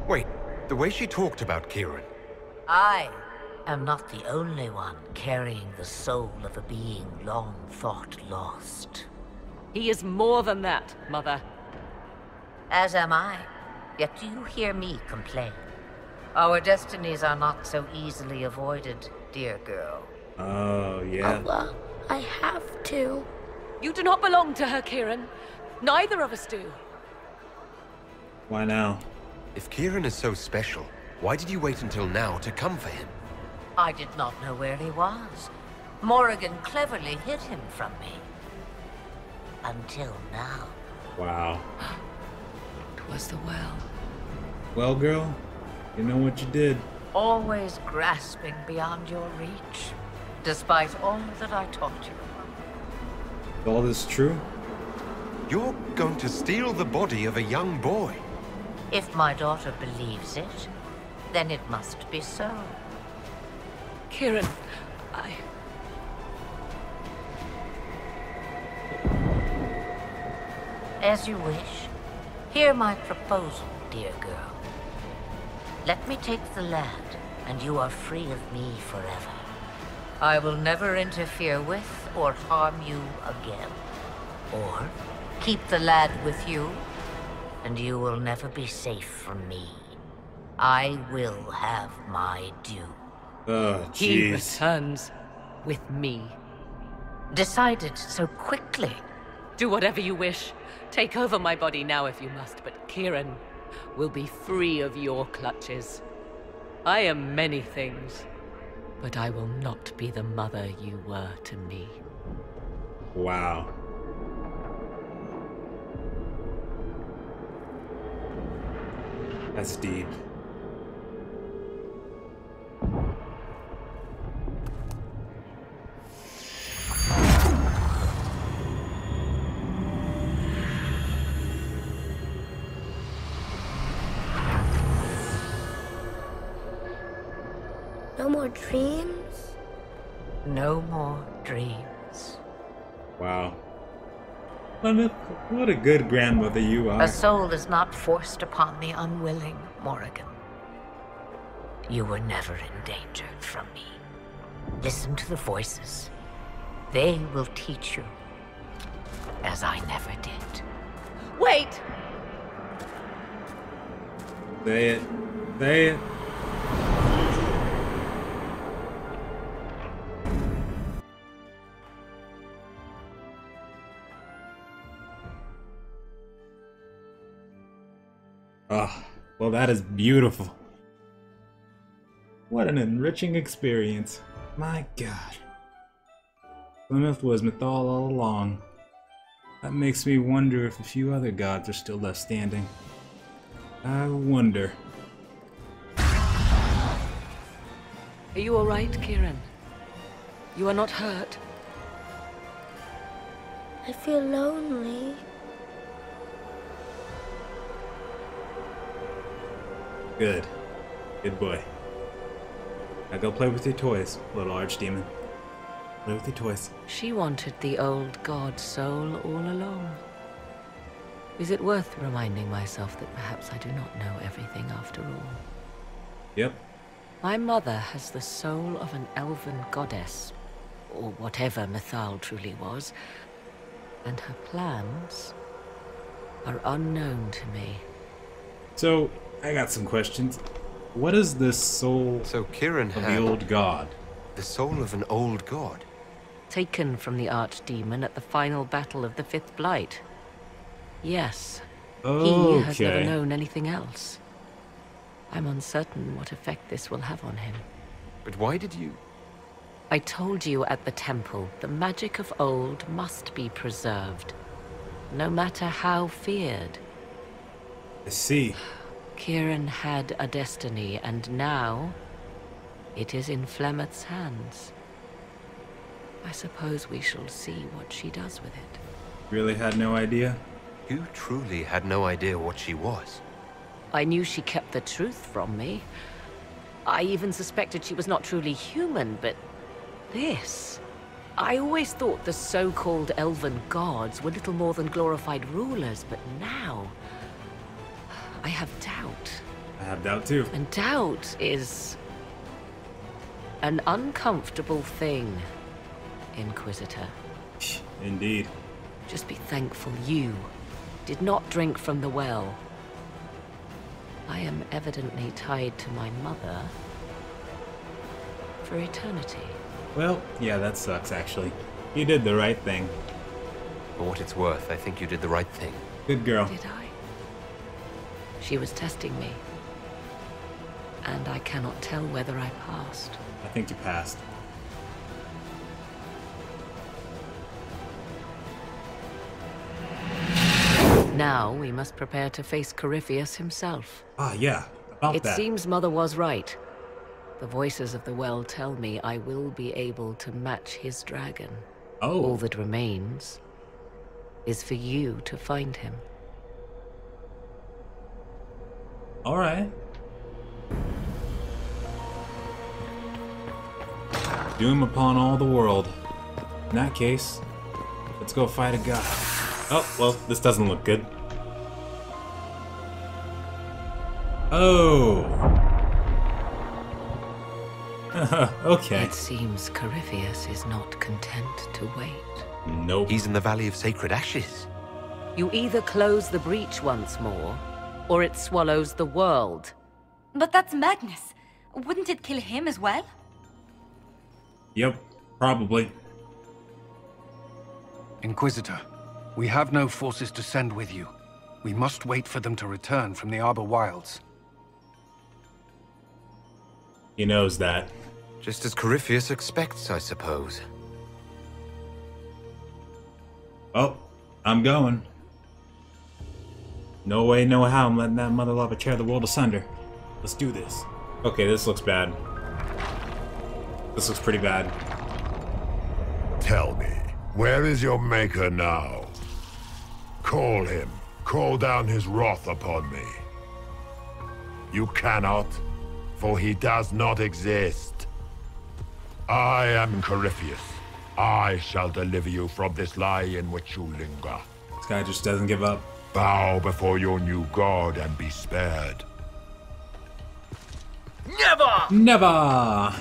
Wait, the way she talked about Kiran. I am not the only one carrying the soul of a being long thought lost. He is more than that, Mother. As am I. Yet do you hear me complain? Our destinies are not so easily avoided, dear girl. Oh, yeah. Mother, I have to. You do not belong to her, Kiran. Neither of us do. Why now? If Kiran is so special, why did you wait until now to come for him? I did not know where he was. Morrigan cleverly hid him from me. Until now. Wow. 'Twas the well. Well, girl, you know what you did. Always grasping beyond your reach, despite all that I taught you. Is all this true? You're going to steal the body of a young boy. If my daughter believes it, then it must be so. Kiran, As you wish. Hear my proposal, dear girl. Let me take the lad, and you are free of me forever. I will never interfere with or harm you again. Or keep the lad with you, and you will never be safe from me. I will have my due. Oh, He jeez. returns with me. Decided so quickly. Do whatever you wish. Take over my body now if you must, but Kieran will be free of your clutches. I am many things, but I will not be the mother you were to me. Wow. That's deep. No more dreams? No more dreams. Wow. What a good grandmother you are. A soul is not forced upon the unwilling, Morrigan. You were never endangered from me. Listen to the voices. They will teach you, as I never did. Wait! Say it. Say it. Ah, well, that is beautiful. What an enriching experience. My God. Plymouth was Mythal all along. That makes me wonder if a few other gods are still left standing. I wonder. Are you alright, Kieran? You are not hurt? I feel lonely. Good. Good boy. Now go play with your toys, little archdemon. Play with your toys. She wanted the old god soul all along. Is it worth reminding myself that perhaps I do not know everything after all? Yep. My mother has the soul of an elven goddess, or whatever Mythal truly was, and her plans are unknown to me. So, I got some questions. What is this soul Kieran of the old god? The soul of an old god? Taken from the archdemon at the final battle of the Fifth Blight. Yes. Okay. He has never known anything else. I'm uncertain what effect this will have on him. But why did you... I told you at the temple, the magic of old must be preserved, no matter how feared. I see. Kieran had a destiny, and now it is in Flemeth's hands. I suppose we shall see what she does with it. Really had no idea? You truly had no idea what she was. I knew she kept the truth from me. I even suspected she was not truly human, but this... I always thought the so-called elven gods were little more than glorified rulers, but now... I have doubt. I have doubt too. And doubt is... an uncomfortable thing, Inquisitor. Indeed. Just be thankful you did not drink from the well. I am evidently tied to my mother for eternity. Well, yeah, that sucks, actually. You did the right thing. For what it's worth, I think you did the right thing. Good girl. Did I? She was testing me. And I cannot tell whether I passed. I think you passed. Now we must prepare to face Corypheus himself. Ah, yeah, about that. It seems Mother was right. The voices of the well tell me I will be able to match his dragon. Oh. All that remains is for you to find him. All right. Doom upon all the world. In that case, let's go fight a god. Oh, well, this doesn't look good. Oh. Okay. It seems Corypheus is not content to wait. Nope. He's in the Valley of Sacred Ashes. You either close the breach once more, or it swallows the world. But that's madness. Wouldn't it kill him as well? Yep, probably. Inquisitor, we have no forces to send with you. We must wait for them to return from the Arbor Wilds. He knows that. Just as Corypheus expects, I suppose. Oh, I'm going. No way, no how I'm letting that mother lava tear the world asunder. Let's do this. Okay, this looks bad. This looks pretty bad. Tell me, where is your maker now? Call him. Call down his wrath upon me. You cannot, for he does not exist. I am Corypheus. I shall deliver you from this lie in which you linger. This guy just doesn't give up. Bow before your new god and be spared. Never! Never!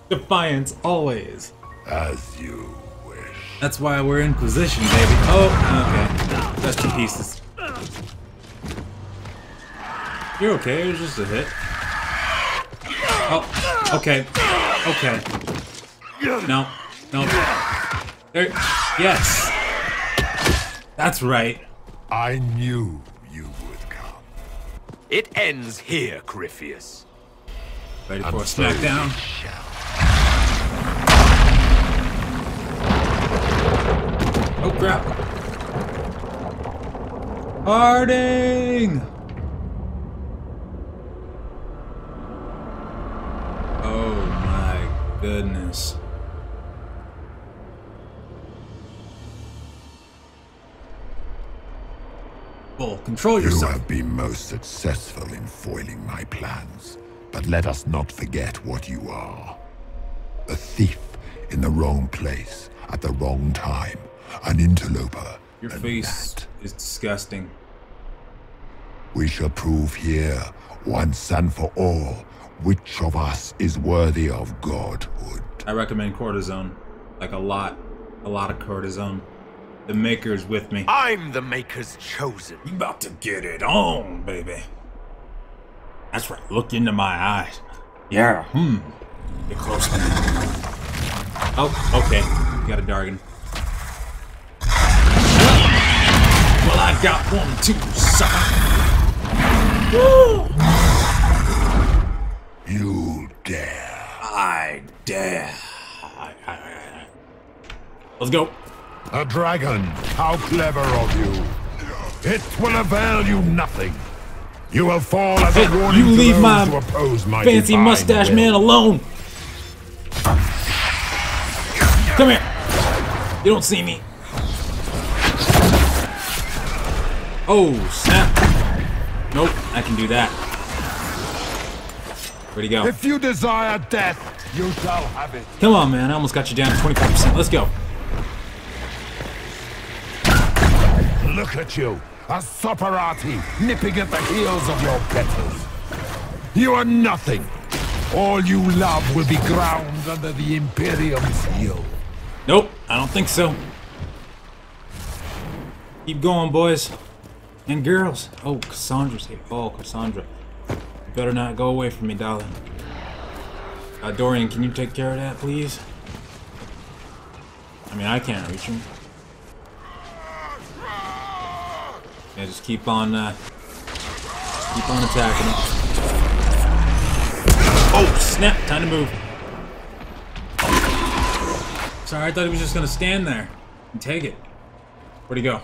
Defiance, always. As you wish. That's why we're Inquisition, baby. Oh, okay. Rest in pieces. You're okay, it was just a hit. Oh, okay. Okay. No. No. There. Yes. That's right. I knew you would come. It ends here, Corypheus. Ready for a smackdown? Oh crap. Harding! Oh my goodness. Bull, control yourself. You have been most successful in foiling my plans, but let us not forget what you are. A thief in the wrong place at the wrong time. An interloper. Your face is disgusting. We shall prove here, once and for all, which of us is worthy of godhood. I recommend cortisone. Like a lot of cortisone. The Maker's with me. I'm the Maker's chosen. You about to get it on, baby. That's right, look into my eyes. Yeah, Get close, man. Oh, okay. You got a Dargan. Well, I got one too, sucker. You dare. I dare. Let's go. A dragon! How clever of you! It will avail you nothing. You will fall as a warning you to leave those my who oppose my fancy divine mustache will. man alone. Come here. You don't see me. Oh, snap. Nope, I can do that. Where'd he go? If you desire death, you shall have it. Come on, man. I almost got you down to 25%. Let's go. Look at you, a Soparati, nipping at the heels of your betters. You are nothing. All you love will be ground under the Imperium's heel. Nope, I don't think so. Keep going, boys. And girls. Oh, Cassandra's here. Oh, Cassandra. You better not go away from me, darling. Dorian, can you take care of that, please? I mean, I can't reach him. Yeah, just keep on attacking him. Oh, snap! Time to move. Sorry, I thought he was just gonna stand there and take it. Where'd he go?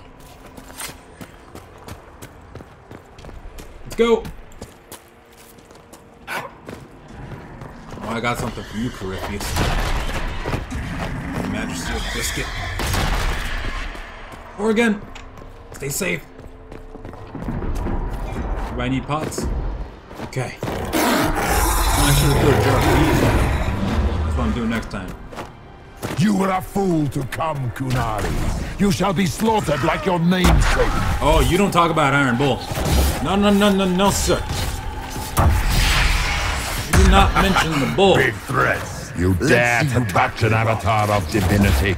Let's go! Oh, I got something for you, Corypheus. Your Majesty of Biscuit. Oregon! Stay safe. Anybody need pots? Okay. I should have put a jar of these. That's what I'm doing next time. You were a fool to come, Kunari. You shall be slaughtered like your namesake. Oh, you don't talk about Iron Bull. No, no, no, no, no, sir. You do not mention the bull. Big threats. You dare to touch an avatar of divinity.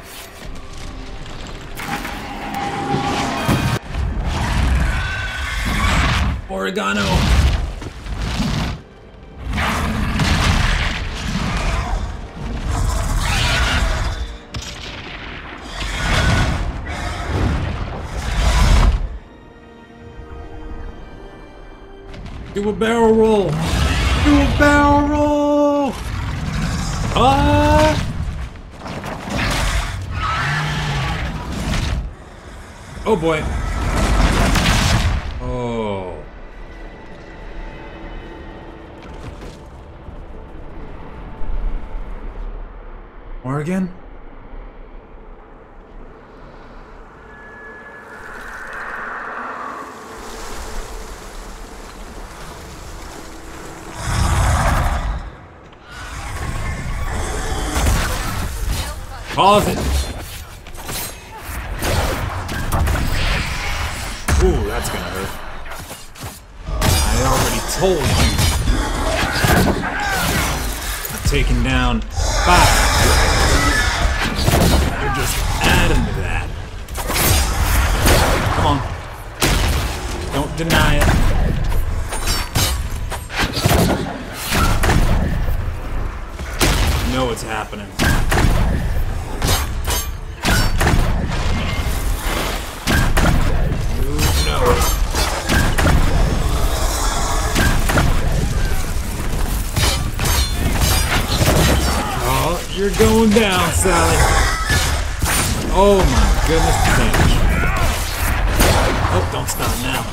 Oregano. Do a barrel roll! Do a barrel roll! Ah! Oh boy. Oh. Morgan? Pause it. Ooh, that's gonna hurt. I already told you. I'm taking down 5. You're just adding to that. Come on. Don't deny it. You know what's happening. Oh, you're going down, Sally. Oh my goodness, the damage. Oh, don't stop now.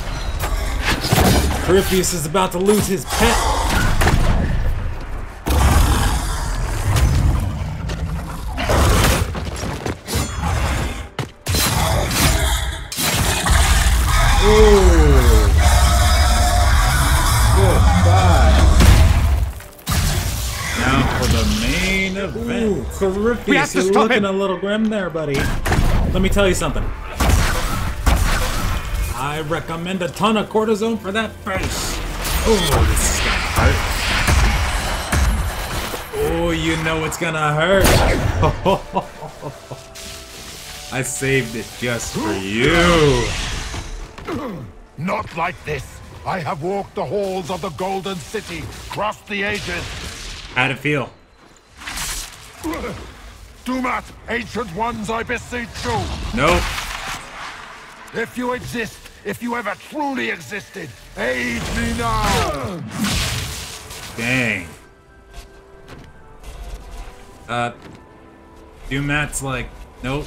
Corypheus is about to lose his pet. Corypheus, you're looking a little grim there, buddy. Let me tell you something. I recommend a ton of cortisone for that face. Oh, this is gonna hurt. Oh, you know it's gonna hurt. I saved it just for you. Not like this. I have walked the halls of the Golden City, crossed the ages. How'd it feel? Do not, ancient ones, I beseech you! Nope. If you exist, if you ever truly existed, aid me now! Dang. Dumat's like, nope.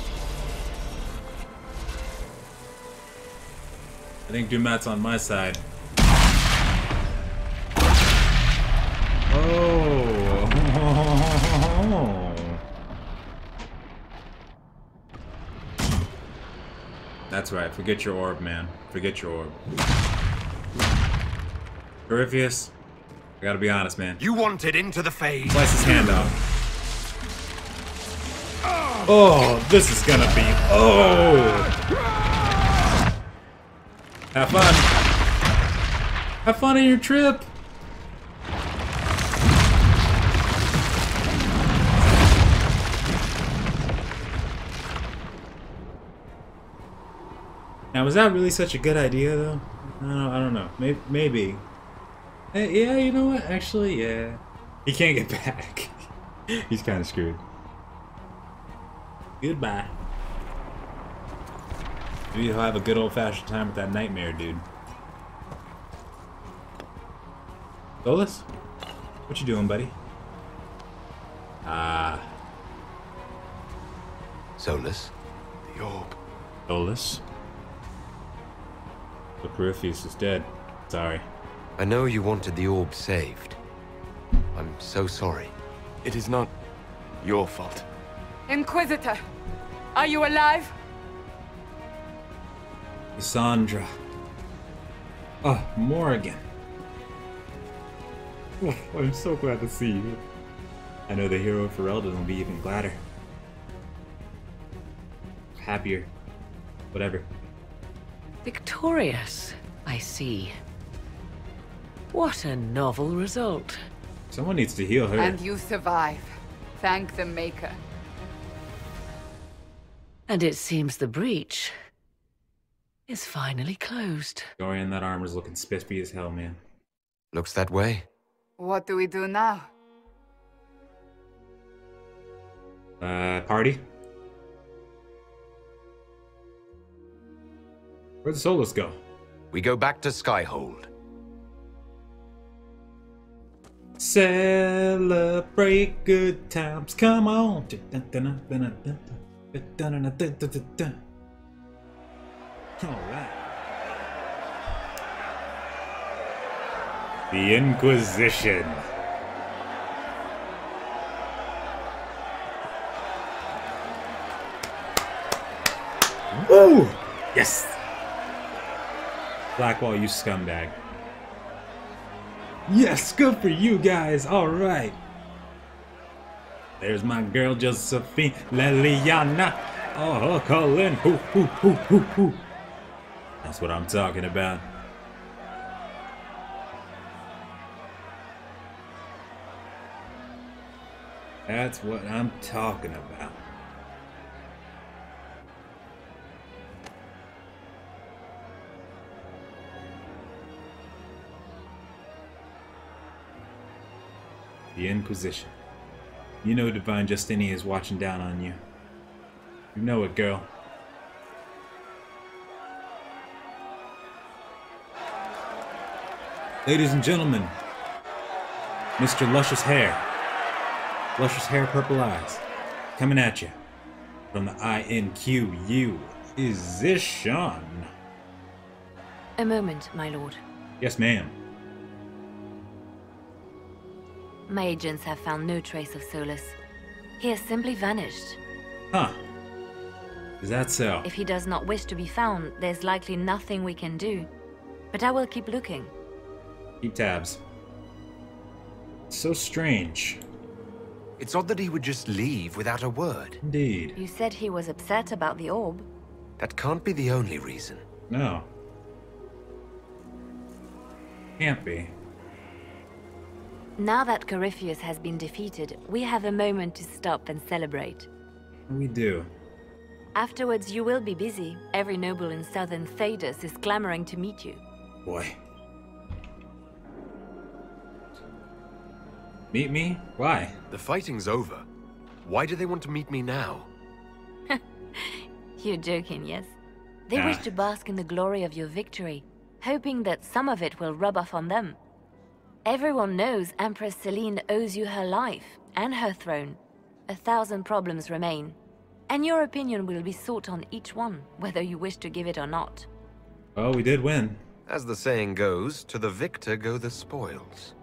I think Dumat's on my side. Oh. That's right, forget your orb, man. Forget your orb. Corypheus, I gotta be honest, man. You wanted into the fade. Slice his hand off. Oh, this is gonna be... Oh! Have fun. Have fun on your trip. Now, was that really such a good idea, though? I don't know. Maybe. Yeah, you know what? Actually, yeah. He can't get back. He's kind of screwed. Goodbye. Maybe he'll have a good old-fashioned time with that nightmare, dude. Solus? What you doing, buddy? Ah. Solus? The orb. Solus? The Corypheus is dead. Sorry. I know you wanted the orb saved. I'm so sorry. It is not your fault. Inquisitor, are you alive? Cassandra. Oh, Morgan. Oh, I'm so glad to see you. I know the hero for Eldon will be even gladder. Happier. Whatever. Victorious, I see. What a novel result. Someone needs to heal her. And you survive. Thank the Maker. And it seems the breach is finally closed. Dorian, that armor's looking spiffy as hell, man. Looks that way. What do we do now? Party? Where'd the Solus go? We go back to Skyhold. Celebrate good times. Come on. Alright. The Inquisition. Woo! Yes! Blackwall, you scumbag. Yes, good for you guys. Alright. There's my girl Josephine Leliana. Oh, Colin. Hoo, hoo, hoo, hoo, hoo. That's what I'm talking about. That's what I'm talking about. The Inquisition. You know Divine Justini is watching down on you. You know it, girl. Ladies and gentlemen, Mr. Luscious Hair, Purple Eyes, coming at you from the Inquisition. A moment, my lord. Yes, ma'am. My agents have found no trace of Solus. He has simply vanished. Huh. Is that so? If he does not wish to be found, there's likely nothing we can do. But I will keep looking. Keep tabs. So strange. It's odd that he would just leave without a word. Indeed. You said he was upset about the orb. That can't be the only reason. No. Can't be. Now that Corypheus has been defeated, we have a moment to stop and celebrate. We do. Afterwards, you will be busy. Every noble in southern Thedas is clamoring to meet you. Boy. Meet me? Why? The fighting's over. Why do they want to meet me now? You're joking, yes? They wish to bask in the glory of your victory, hoping that some of it will rub off on them. Everyone knows Empress Celine owes you her life and her throne. 1,000 problems remain, and your opinion will be sought on each one, whether you wish to give it or not. Oh, we did win. As the saying goes, to the victor go the spoils.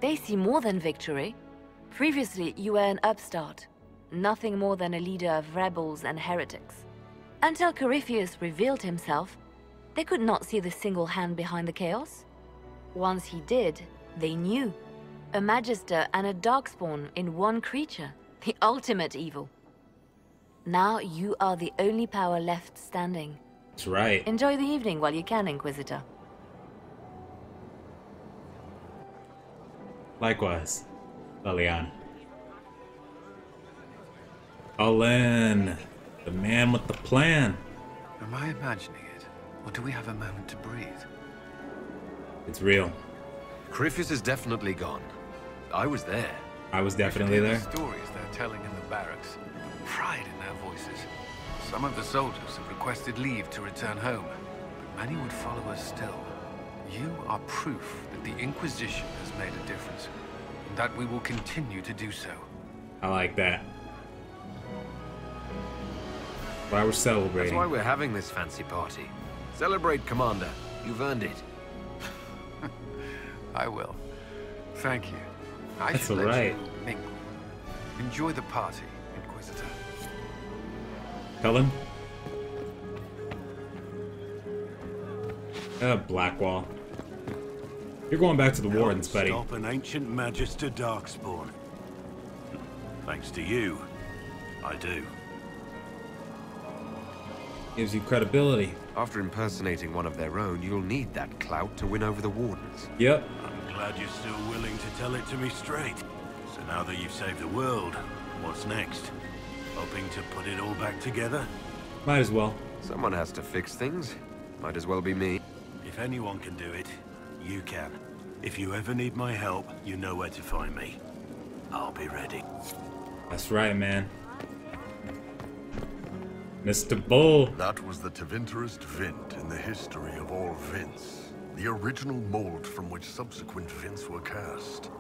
They see more than victory. Previously, you were an upstart, nothing more than a leader of rebels and heretics. Until Corypheus revealed himself, they could not see the single hand behind the chaos. Once he did, they knew. A Magister and a Darkspawn in one creature, the ultimate evil. Now you are the only power left standing. That's right. Enjoy the evening while you can, Inquisitor. Likewise, Leliana. Colin, the man with the plan. Am I imagining it? Or do we have a moment to breathe? It's real. Corypheus is definitely gone. I was there. I was definitely there. The stories they're telling in the barracks. Pride in their voices. Some of the soldiers have requested leave to return home, but many would follow us still. You are proof that the Inquisition has made a difference, and that we will continue to do so. I like that. Why we're celebrating. That's why we're having this fancy party. Celebrate, Commander. You've earned it. I will. Thank you. I That's should let right. you mingle. Enjoy the party, Inquisitor. Cullen? Blackwall. You're going back to the Wardens, buddy. Stop an ancient Magister Darkspawn. Thanks to you, I do. Gives you credibility. After impersonating one of their own, you'll need that clout to win over the Wardens. Yep. I'm glad you're still willing to tell it to me straight. So now that you've saved the world, what's next? Hoping to put it all back together? Might as well. Someone has to fix things. Might as well be me. If anyone can do it, you can. If you ever need my help, you know where to find me. I'll be ready. That's right, man. Mr. Bull. That was the Tevinterest Vint in the history of all Vints. The original mold from which subsequent Vints were cast.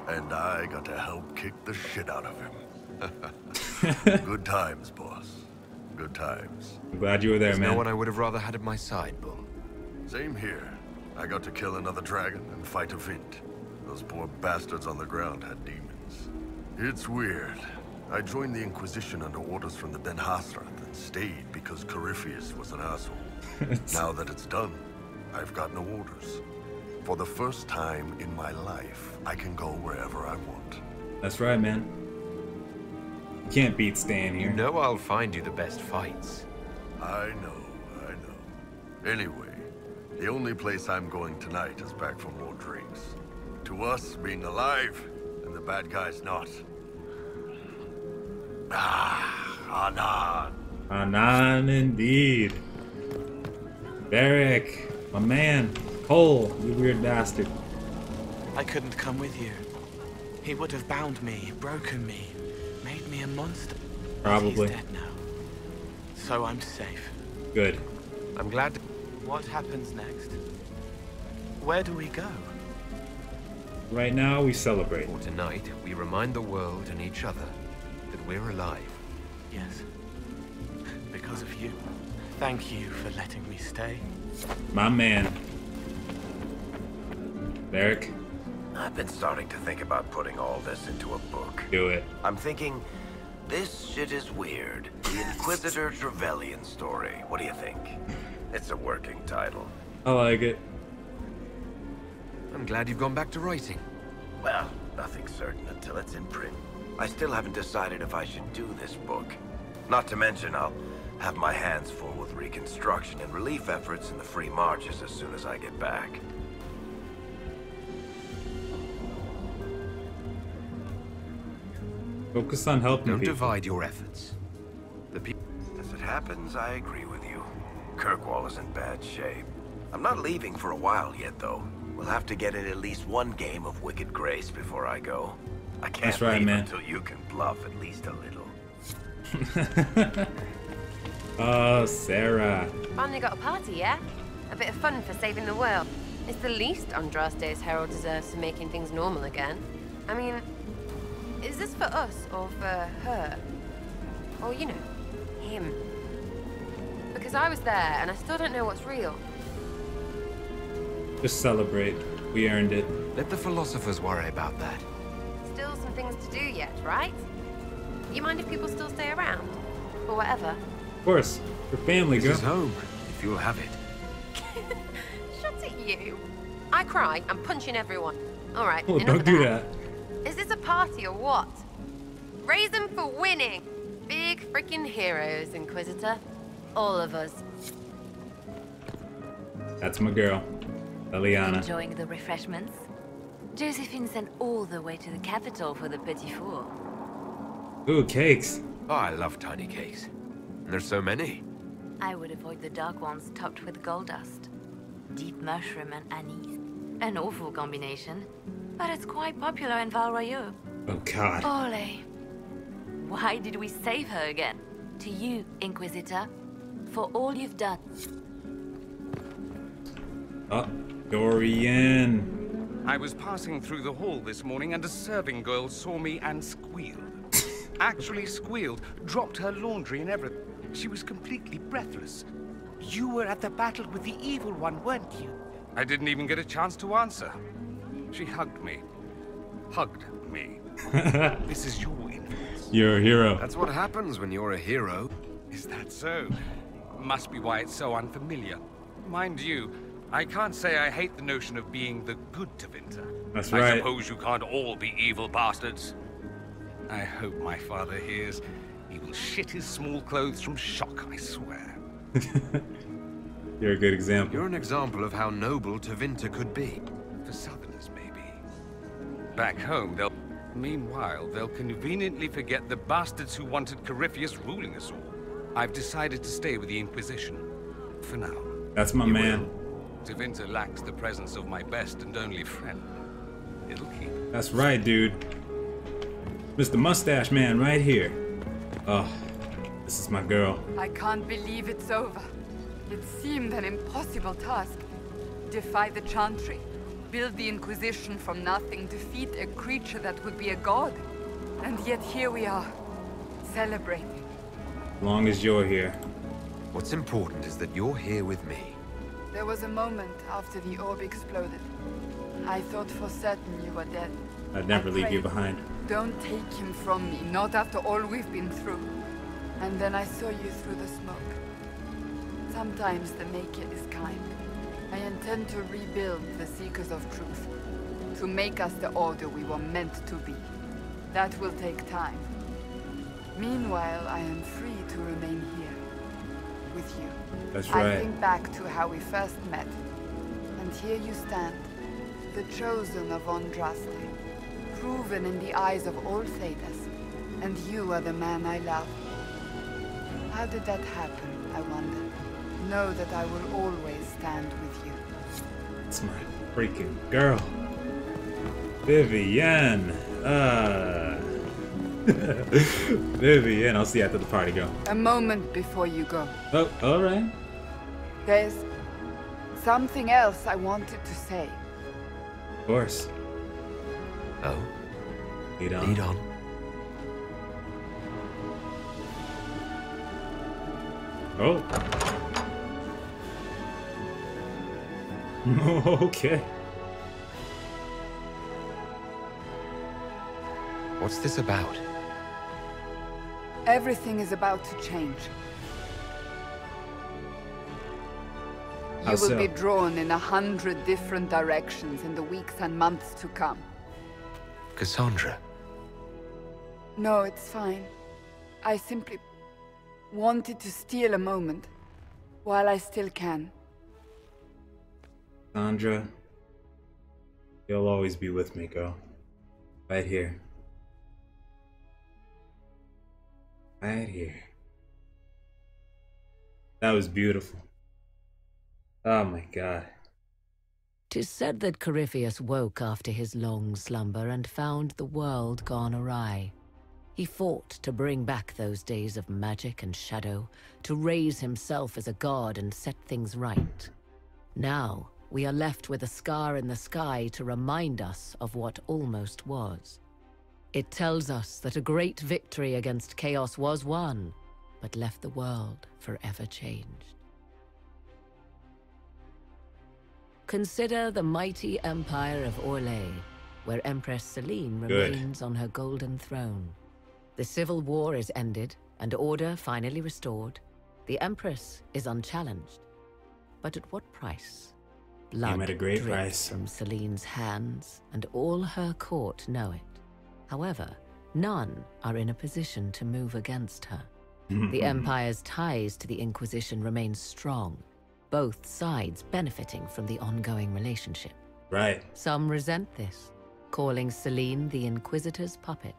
And I got to help kick the shit out of him. Good times, boss. Good times. I'm glad you were there, There's man. no one I would have rather had at my side, Bull. Same here. I got to kill another dragon and fight a Vint. Those poor bastards on the ground had demons. It's weird. I joined the Inquisition under orders from the Ben Hasrath and stayed because Corypheus was an asshole. Now that it's done, I've got no orders. For the first time in my life, I can go wherever I want. That's right, man. You can't beat staying here. You know I'll find you the best fights. I know. Anyway, the only place I'm going tonight is back for more drinks. To us, being alive, and the bad guys not. Anan. Anan indeed. Barrick, my man. Cole, you weird bastard. I couldn't come with you. He would have bound me, broken me, made me a monster. Probably. He's dead now. So I'm safe. Good. I'm glad to... What happens next? Where do we go? Right now, we celebrate. For tonight, we remind the world and each other that we're alive. Yes. Because of you. Thank you for letting me stay. My man. Barrick? I've been starting to think about putting all this into a book. Do it. I'm thinking, this shit is weird. The Inquisitor Trevelyan story. What do you think? It's a working title. I like it. I'm glad you've gone back to writing. Well, nothing's certain until it's in print. I still haven't decided if I should do this book. Not to mention, I'll have my hands full with reconstruction and relief efforts in the free marches as soon as I get back. Focus on helping Don't people. divide your efforts. The people... As it happens, I agree with you. Kirkwall is in bad shape. I'm not leaving for a while yet, though. We'll have to get in at least one game of Wicked Grace before I go. I can't That's right, leave man. until you can bluff at least a little. Oh, Sarah. Finally got a party, yeah? A bit of fun for saving the world. It's the least Andraste's Herald deserves for making things normal again. I mean, is this for us or for her? Or, you know, him? Because I was there and I still don't know what's real. Just celebrate. We earned it. Let the philosophers worry about that. Still some things to do yet, right? You mind if people still stay around? Or whatever? Of course. For family, girl. This is home, if you'll have it. Shut at you. I cry, I'm punching everyone. Alright, Oh, enough don't of do that. that. Is this a party or what? Raise them for winning! Big freaking heroes, Inquisitor. All of us. That's my girl, Eliana. Enjoying the refreshments? Josephine sent all the way to the capital for the petit four. Ooh, cakes. Oh, I love tiny cakes. And there's so many. I would avoid the dark ones topped with gold dust. Deep mushroom and anise. An awful combination, but it's quite popular in Val Royeaux. Oh, God. Ole. Why did we save her again? To you, Inquisitor, for all you've done. Oh, Dorian. I was passing through the hall this morning and a serving girl saw me and squealed. Actually squealed, dropped her laundry and everything. She was completely breathless. You were at the battle with the evil one, weren't you? I didn't even get a chance to answer. She hugged me. Hugged me. This is your influence. You're a hero. That's what happens when you're a hero. Is that so? Must be why it's so unfamiliar. Mind you, I can't say I hate the notion of being the good Tevinter. That's I right. suppose you can't all be evil bastards. I hope my father hears. He will shit his small clothes from shock, I swear. You're a good example. You're an example of how noble Tevinter could be. For Southerners, maybe. Back home, Meanwhile, they'll conveniently forget the bastards who wanted Corypheus ruling us all. I've decided to stay with the Inquisition. For now. That's my man. Tevinter lacks the presence of my best and only friend. It'll keep. That's right, dude. Mr. Mustache Man right here. Oh, this is my girl. I can't believe it's over. It seemed an impossible task. Defy the Chantry. build the Inquisition from nothing, defeat a creature that would be a god. And yet here we are, celebrating. As long as you're here. What's important is that you're here with me. There was a moment after the orb exploded. I thought for certain you were dead. I'd never leave you behind. Don't take him from me, not after all we've been through. And then I saw you through the smoke. Sometimes the Maker is kind. I intend to rebuild the Seekers of Truth. To make us the order we were meant to be. That will take time. Meanwhile, I am free to remain here. With you. That's right. I think back to how we first met. And here you stand. The chosen of Andraste. Proven in the eyes of all Thedas. And you are the man I love. How did that happen, I wonder? Know that I will always stand with you. It's my freaking girl. Vivienne. Vivienne, I'll see you after the party go. A moment before you go. Oh, alright. There's something else I wanted to say. Of course. Oh? Lead on. Lead on. Oh. Okay. What's this about? Everything is about to change. You How will so? be drawn in 100 different directions in the weeks and months to come. Cassandra. No, it's fine. I simply wanted to steal a moment while I still can. Cassandra, you'll always be with me, girl. Right here. Right here. That was beautiful. Oh my god. 'Tis said that Corypheus woke after his long slumber and found the world gone awry. He fought to bring back those days of magic and shadow, to raise himself as a god and set things right. Now, we are left with a scar in the sky to remind us of what almost was. It tells us that a great victory against chaos was won, but left the world forever changed. Consider the mighty empire of Orlais, where Empress Celine remains on her golden throne. The civil war is ended, and order finally restored. The Empress is unchallenged. But at what price? Blood at a great drips price. from Celine's hands, and all her court know it. However, none are in a position to move against her. The Empire's ties to the Inquisition remain strong, both sides benefiting from the ongoing relationship. Right. Some resent this, calling Celine the Inquisitor's puppet,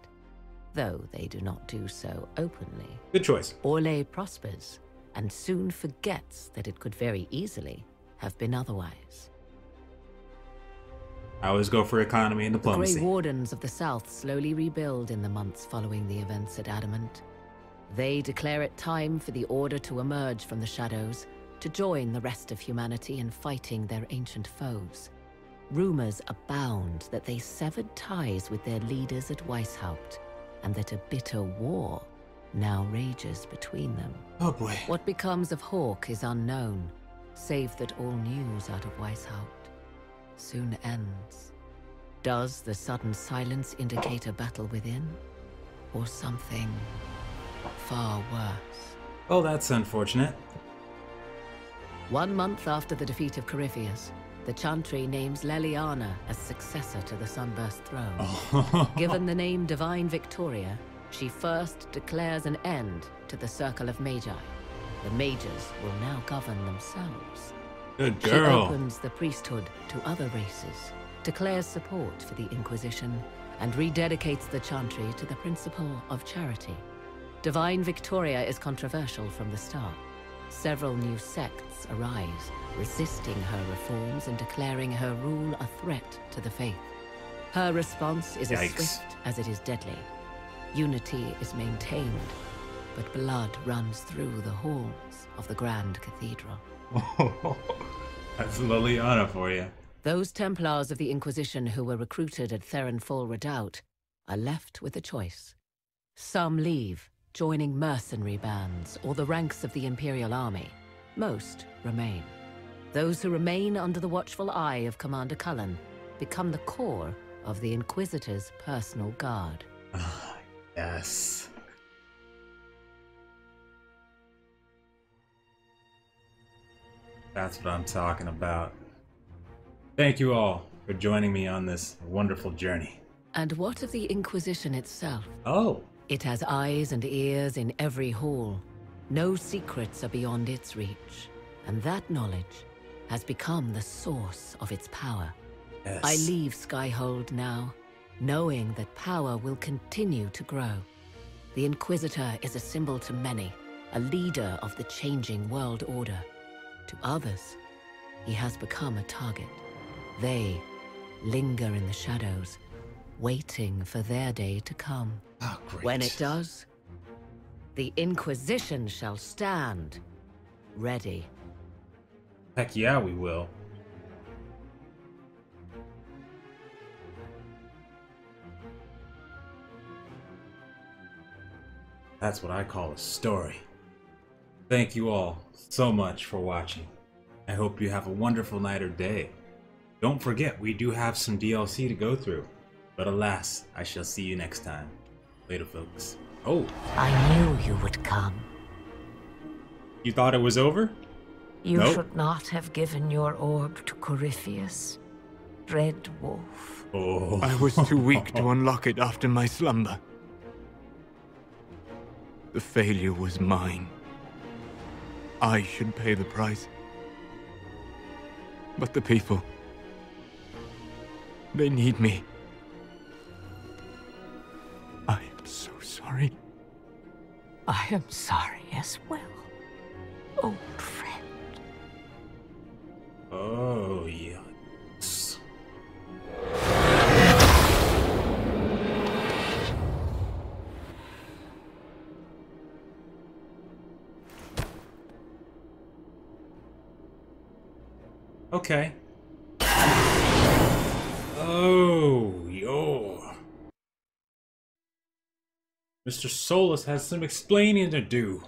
though they do not do so openly. Good choice. Orlais prospers, and soon forgets that it could very easily have been otherwise. I always go for economy and The diplomacy. Grey Wardens of the South slowly rebuild in the months following the events at Adamant. They declare it time for the Order to emerge from the shadows, to join the rest of humanity in fighting their ancient foes. Rumors abound that they severed ties with their leaders at Weishaupt, and that a bitter war now rages between them. Oh boy. What becomes of Hawk is unknown, save that all news out of Weishaupt soon ends. Does the sudden silence indicate a battle within, or something far worse? Oh, that's unfortunate. 1 month after the defeat of Corypheus, the Chantry names Leliana as successor to the Sunburst throne. Given the name Divine Victoria, she first declares an end to the Circle of Magi. The Mages will now govern themselves. Good She girl. opens the priesthood to other races, declares support for the Inquisition, and rededicates the Chantry to the principle of charity. Divine Victoria is controversial from the start. Several new sects arise, resisting her reforms and declaring her rule a threat to the faith. Her response is as swift as it is deadly. Unity is maintained, but blood runs through the halls of the Grand Cathedral. That's Liliana for you. Those Templars of the Inquisition who were recruited at Therenfall Redoubt are left with a choice. Some leave, joining mercenary bands or the ranks of the Imperial Army. Most remain. Those who remain under the watchful eye of Commander Cullen become the core of the Inquisitor's personal guard. Ah, yes. That's what I'm talking about. Thank you all for joining me on this wonderful journey. And what of the Inquisition itself? Oh. It has eyes and ears in every hall. No secrets are beyond its reach. And that knowledge has become the source of its power. Yes. I leave Skyhold now, knowing that power will continue to grow. The Inquisitor is a symbol to many, a leader of the changing world order. To others, he has become a target. They linger in the shadows, waiting for their day to come. Oh, great. When it does, the Inquisition shall stand ready. Heck yeah, we will. That's what I call a story. Thank you all so much for watching. I hope you have a wonderful night or day. Don't forget, we do have some DLC to go through. But alas, I shall see you next time. Later, folks. Oh. I knew you would come. You thought it was over? You Nope. should not have given your orb to Corypheus, Redwolf. Oh. I was too weak to unlock it after my slumber. The failure was mine. I should pay the price. But the people... they need me. I am so sorry. I am sorry as well, old friend. Oh, yes. Okay. Oh, yo. Mr. Solus has some explaining to do.